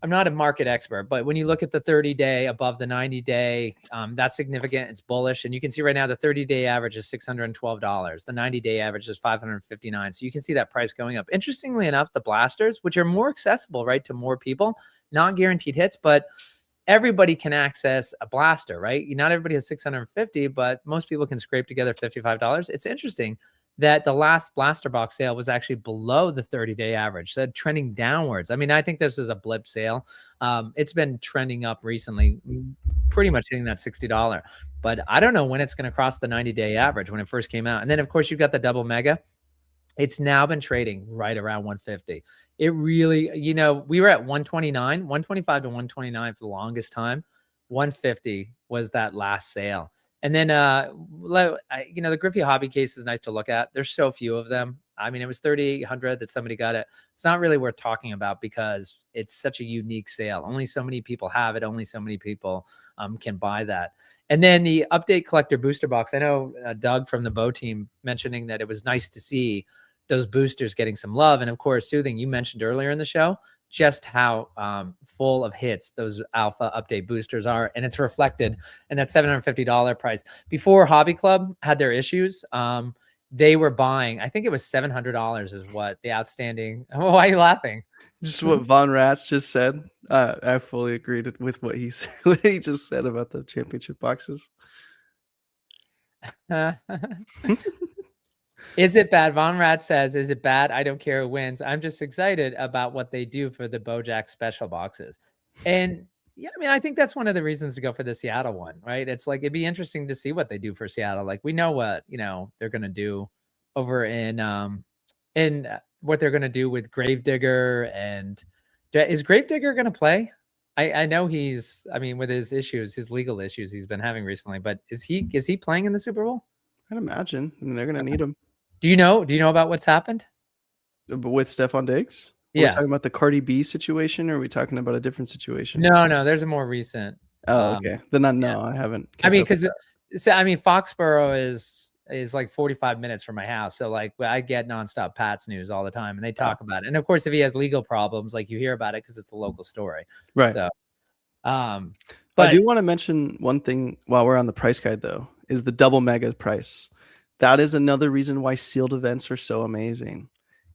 I'm not a market expert, but when you look at the 30-day above the 90-day, that's significant. It's bullish. And you can see right now the 30-day average is $612. The 90-day average is $559. So you can see that price going up. Interestingly enough, the blasters, which are more accessible, right, to more people, not guaranteed hits, but everybody can access a blaster, right? Not everybody has 650, but most people can scrape together $55. It's interesting that the last blaster box sale was actually below the 30-day average, so trending downwards. I mean, I think this is a blip sale. It's been trending up recently, pretty much hitting that $60. But I don't know when it's going to cross the 90-day average when it first came out. And then, of course, you've got the double mega. It's now been trading right around 150. It really, we were at 129, 125 to 129 for the longest time. 150 was that last sale. And then, the Griffey hobby case is nice to look at. There's so few of them. I mean, it was 3,800 that somebody got it. It's not really worth talking about because it's such a unique sale. Only so many people have it. Only so many people can buy that. And then the update collector booster box. I know Doug from the Bo team mentioning that it was nice to see those boosters getting some love. And of course, Soothing, you mentioned earlier in the show just how full of hits those alpha update boosters are, and it's reflected in that $750 price. Before Hobby Club had their issues, they were buying, I think it was $700 is what the outstanding. Oh, why are you laughing? Just what Von Ratz just said. I fully agreed with what he said, what he just said about the championship boxes. Is it bad? Von Rad says, is it bad? I don't care who wins. I'm just excited about what they do for the BoJack special boxes. And yeah, I mean, I think that's one of the reasons to go for the Seattle one, right? It's like, it'd be interesting to see what they do for Seattle. Like, we know what, they're going to do over in what they're going to do with Gravedigger. And is Gravedigger going to play? I know with his issues, his legal issues he's been having recently, but is he playing in the Super Bowl? I'd imagine. I mean, they're going to need him. Do you know about what's happened? With Stephon Diggs? Are we talking about the Cardi B situation, or are we talking about a different situation? No, there's a more recent. Oh, okay. Then I haven't. I mean, because Foxborough is like 45 minutes from my house, so like I get nonstop Pats news all the time, and they talk about it. And of course, if he has legal problems, like you hear about it because it's a local story, right? So, but I do want to mention one thing while we're on the price guide, though, is the double mega price. That is another reason why sealed events are so amazing,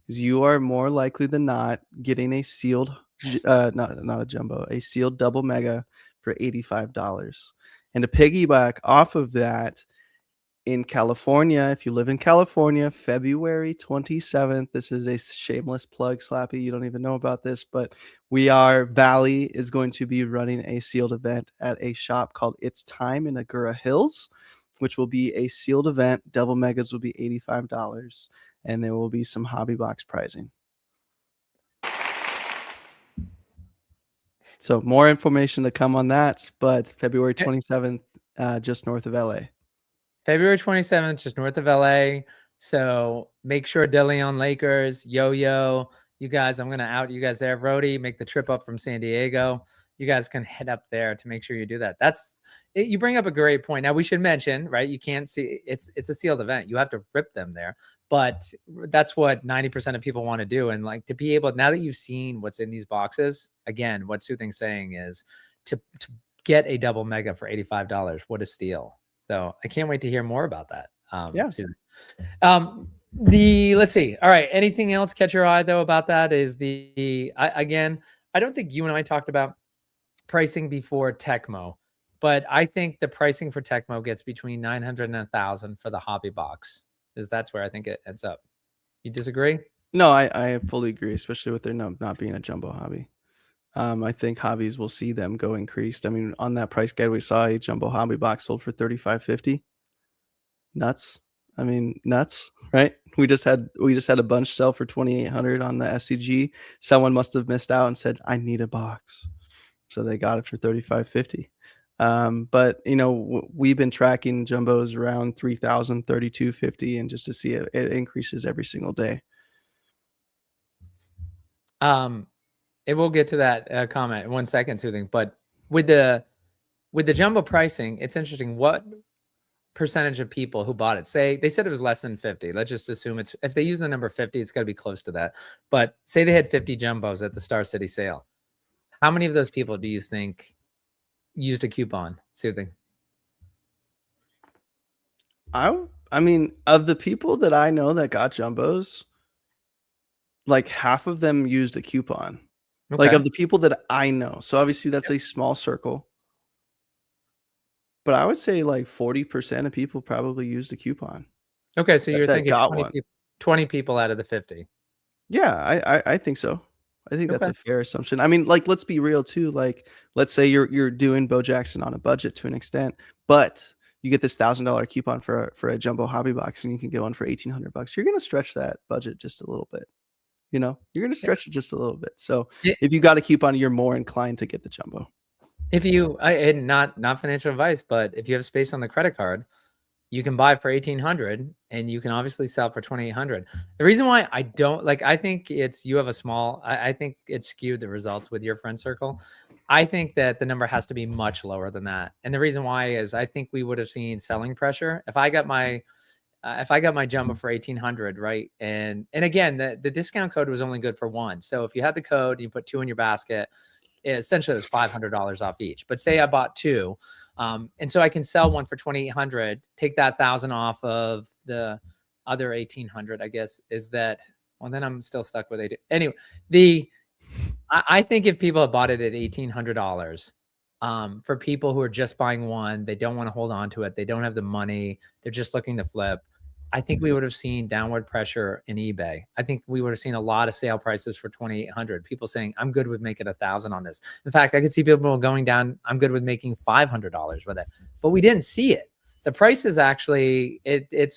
is you are more likely than not getting a sealed, not a jumbo, a sealed double mega for $85. And to piggyback off of that, in California, if you live in California, February 27th, this is a shameless plug, Slappy, you don't even know about this, but Valley is going to be running a sealed event at a shop called It's Time in Agoura Hills, which will be a sealed event. Double megas will be $85, and there will be some hobby box pricing. So more information to come on that, but February 27th, just north of LA. February 27th, just north of LA. So make sure DeLeon Lakers, Yo-Yo, you guys, I'm going to out you guys there. Rody, make the trip up from San Diego. You guys can head up there to make sure you do that. You bring up a great point. Now we should mention, right? You can't see it's a sealed event. You have to rip them there, but that's what 90% of people want to do. And like to be able, now that you've seen what's in these boxes, again, what Soothing's saying is to get a double mega for $85. What a steal. So I can't wait to hear more about that. Let's see. All right. Anything else catch your eye though about that is I don't think you and I talked about pricing before Tecmo, but I think the pricing for Tecmo gets between 900 and 1,000 for the hobby box. That's where I think it ends up. You disagree? No, I fully agree, especially with their not being a jumbo hobby. I think hobbies will see them go increased. I mean, on that price guide, we saw a jumbo hobby box sold for $35.50. Nuts. I mean, nuts, right? We just had a bunch sell for $2,800 on the SCG. Someone must have missed out and said, "I need a box," so they got it for $35.50. But we've been tracking jumbos around 3,000, $32.50, and just to see it increases every single day. It will get to that comment in 1 second, Soothing. But with the jumbo pricing, it's interesting. What percentage of people who bought it, say they said it was less than 50. Let's just assume if they use the number 50, it's got to be close to that. But say they had 50 jumbos at the Star City sale. How many of those people do you think used a coupon, Soothing? I mean, of the people that I know that got jumbos, like half of them used a coupon. Okay. Like of the people that I know. So obviously that's a small circle. But I would say like 40% of people probably used a coupon. Okay, so you're thinking 20 people out of the 50. Yeah, I think so. I think that's a fair assumption. I mean, like, let's be real too. Like, let's say you're doing Bo Jackson on a budget to an extent, but you get this $1,000 coupon for a jumbo hobby box, and you can get one for $1,800. You're gonna stretch that budget just a little bit. You're gonna stretch it just a little bit. So if you got a coupon, you're more inclined to get the jumbo. If you, not financial advice, but if you have space on the credit card, you can buy for $1,800 and you can obviously sell for $2,800. The reason why I don't I think you have a small, I think it skewed the results with your friend circle. I think that the number has to be much lower than that. And the reason why is I think we would have seen selling pressure. If I got my if I got my jumbo for 1,800, right? And again, the discount code was only good for one. So if you had the code and you put 2 in your basket, essentially it was $500 off each. But say I bought 2, and so I can sell one for 2,800, take that 1,000 off of the other 1,800, I guess, is that, well, then I'm still stuck with 80. Anyway, I think if people had bought it at $1,800, for people who are just buying one, they don't want to hold on to it, they don't have the money, they're just looking to flip, I think we would have seen downward pressure in eBay. I think we would have seen a lot of sale prices for 2,800. People saying, I'm good with making 1,000 on this. In fact, I could see people going down, I'm good with making $500 with it. But we didn't see it. The price is actually,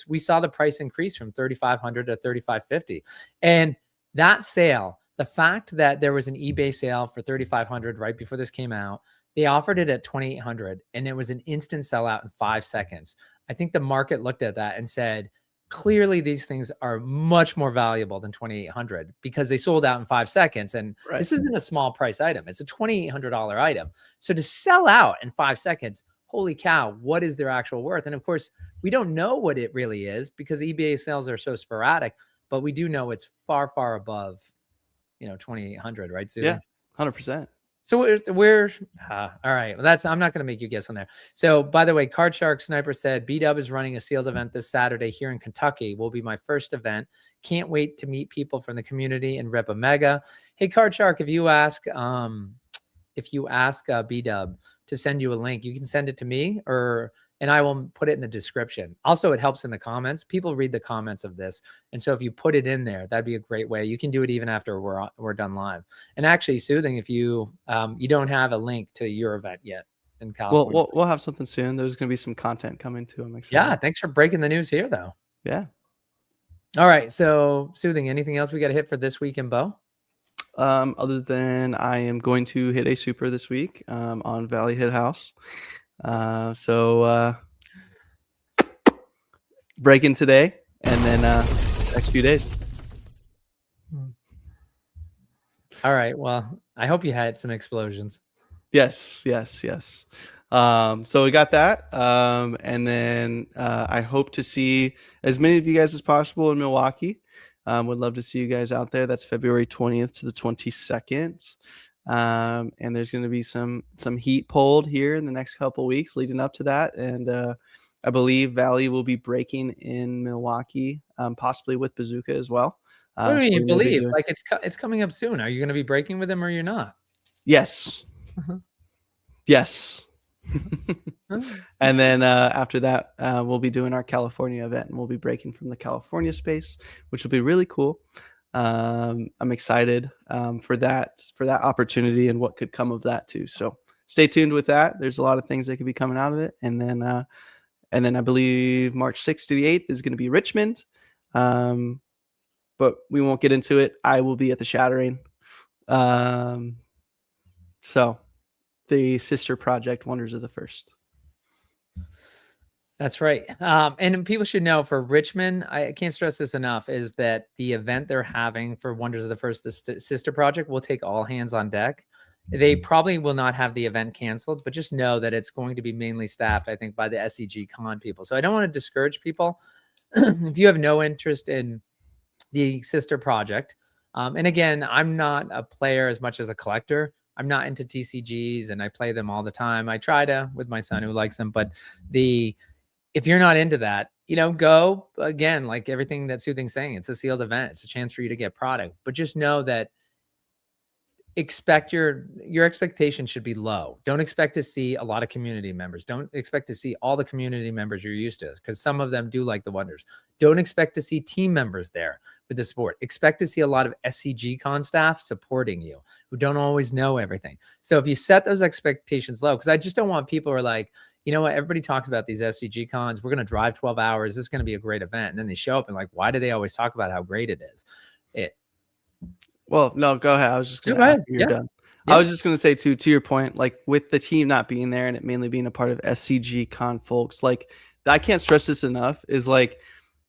we saw the price increase from 3,500 to 3,550. And that sale, the fact that there was an eBay sale for 3,500 right before this came out, they offered it at 2,800 and it was an instant sellout in 5 seconds. I think the market looked at that and said, clearly these things are much more valuable than 2,800 because they sold out in 5 seconds. And this isn't a small price item. It's a $2,800 item. So to sell out in 5 seconds, holy cow, what is their actual worth? And of course, we don't know what it really is because eBay sales are so sporadic, but we do know it's far, far above, 2,800, right, Sue? Yeah, 100%. So we're all right. Well, I'm not going to make you guess on there. So by the way, Card Shark Sniper said, B-Dub is running a sealed event this Saturday here in Kentucky. Will be my first event. Can't wait to meet people from the community and rip a mega. Hey, Card Shark, if you ask B-Dub to send you a link, you can send it to me and I will put it in the description. Also, it helps in the comments. People read the comments of this. And so if you put it in there, that'd be a great way. You can do it even after we're done live. And actually, Soothing, if you don't have a link to your event yet in California. We'll have something soon. There's going to be some content coming too. I'm excited. Yeah, thanks for breaking the news here, though. Yeah. All right. So, Soothing, anything else we got to hit for this week in Bo? Other than I am going to hit a super this week on Valley Hit House. So breaking today and then next few days. All right. Well, I hope you had some explosions. Yes. So we got that. And then I hope to see as many of you guys as possible in Milwaukee. Would love to see you guys out there. That's February 20th to the 22nd. And there's going to be some heat pulled here in the next couple of weeks leading up to that. And I believe Valley will be breaking in Milwaukee, possibly with Bazooka as well. What do you believe? Like it's coming up soon. Are you going to be breaking with them or you're not? Yes. Yes. And then after that, we'll be doing our California event and we'll be breaking from the California space, which will be really cool. I'm excited for that opportunity and what could come of that too. So stay tuned with that. There's a lot of things that could be coming out of it. And then I believe March 6th to the 8th is going to be Richmond. But we won't get into it. I will be at the Shattering. So the sister project, Wonders of the First. That's right. And people should know for Richmond, I can't stress this enough, is that the event they're having for Wonders of the First, the sister project, will take all hands on deck. They probably will not have the event canceled, but just know that it's going to be mainly staffed, I think, by the SEG Con people. So I don't want to discourage people. If you have no interest in the sister project, and again, I'm not a player as much as a collector. I'm not into TCGs and I play them all the time. I try to with my son who likes them, but if you're not into that, go again, like everything that Soothing's saying, it's a sealed event. It's a chance for you to get product, but just know that expect your expectations should be low. Don't expect to see a lot of community members. Don't expect to see all the community members you're used to, because some of them do like the Wonders. Don't expect to see team members there with the support. Expect to see a lot of SCG Con staff supporting you who don't always know everything. So if you set those expectations low, because I just don't want people who are like, you know what, everybody talks about these SCG Cons. We're going to drive 12 hours. This is going to be a great event. And then they show up and like, why do they always talk about how great it is? Well, no, go ahead. I was just going to you're done. Yeah. I was just going to say to your point, like with the team not being there and it mainly being a part of SCG Con folks, like I can't stress this enough, is like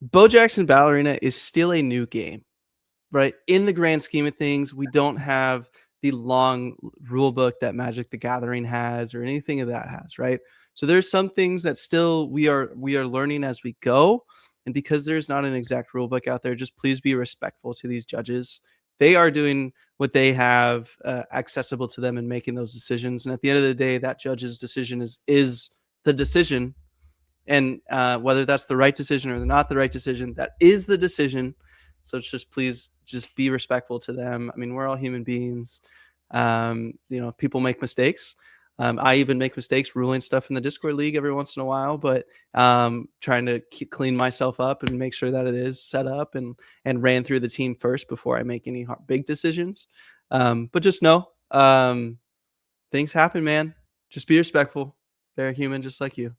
Bo Jackson Battle Arena is still a new game, right? In the grand scheme of things, we don't have the long rule book that Magic the Gathering has or anything of that has, right? So there's some things that still we are learning as we go. And because there's not an exact rule book out there, just please be respectful to these judges. They are doing what they have accessible to them and making those decisions. And at the end of the day, that judge's decision is the decision. And whether that's the right decision or not the right decision, that is the decision. So it's just, please just be respectful to them. I mean, we're all human beings. People make mistakes. I even make mistakes ruling stuff in the Discord league every once in a while, but trying to clean myself up and make sure that it is set up and ran through the team first before I make any big decisions. But just know, things happen, man. Just be respectful. They're human just like you.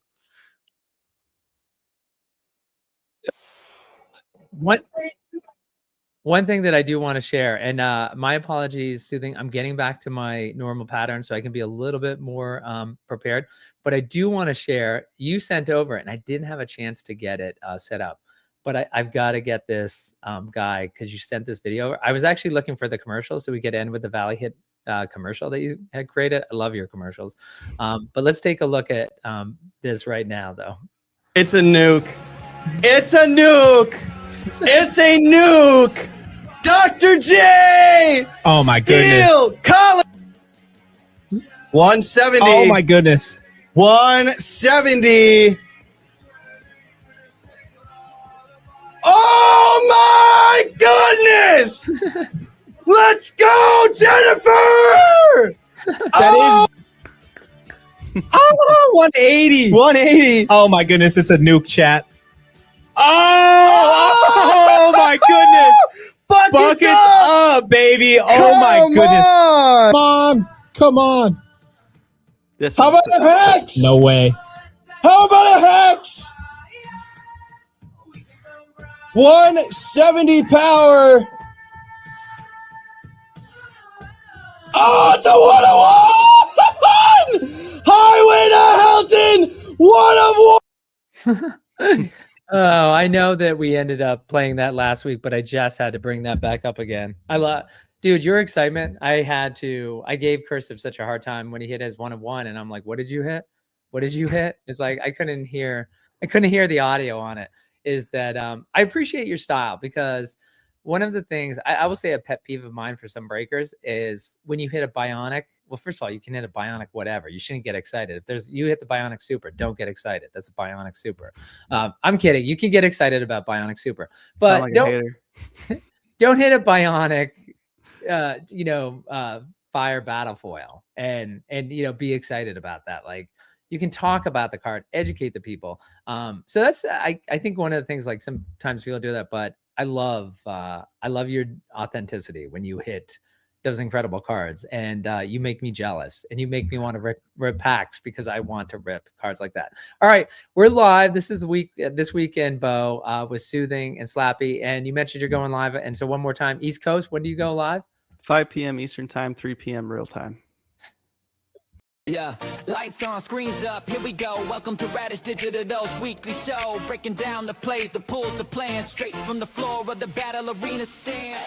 One thing that I do want to share, and my apologies, Soothing, I'm getting back to my normal pattern so I can be a little bit more prepared, but I do want to share, you sent over it and I didn't have a chance to get it set up, but I've got to get this guy, because you sent this video. I was actually looking for the commercial so we could end with the Valley Hit commercial that you had created. I love your commercials. But let's take a look at this right now, though. It's a nuke. It's a nuke. It's a nuke. Dr. J. Oh my goodness. Colin. 170. Oh my goodness. 170. Oh my goodness. Let's go, Jennifer. That is 180. 180. Oh my goodness, it's a nuke, chat. Oh my goodness. Buckets up, baby. Oh my goodness. On. Come on. Come on. How about a hex? No way. How about a hex? 170 power. Oh, it's a 1-1! Highway to Helton! 1 of 1! Oh, I know that we ended up playing that last week, but I just had to bring that back up again. Dude, your excitement. I gave Cursive such a hard time when he hit his 1 of 1, and I'm like, what did you hit? What did you hit? It's like I couldn't hear the audio on it. Is that I appreciate your style, because one of the things I will say, a pet peeve of mine for some breakers is when you hit a bionic. Well, first of all, you can hit a bionic whatever. You shouldn't get excited. If you hit the bionic super, don't get excited. That's a bionic super. I'm kidding. You can get excited about bionic super, but Like don't hit a bionic fire battle foil and be excited about that. Like, you can talk about the card, educate the people. So that's I think one of the things, like, sometimes people do that, but I love your authenticity when you hit those incredible cards, and you make me jealous, and you make me want to rip packs, because I want to rip cards like that. All right, we're live. This is this weekend, Bo, with Soothing and Slappy, and you mentioned you're going live. And so one more time, East Coast, when do you go live? 5 p.m. Eastern time, 3 p.m. real time. Yeah, lights on, screens up, here we go. Welcome to Radish Digital's weekly show, breaking down the plays, the pulls, the plans, straight from the floor of the battle arena stand.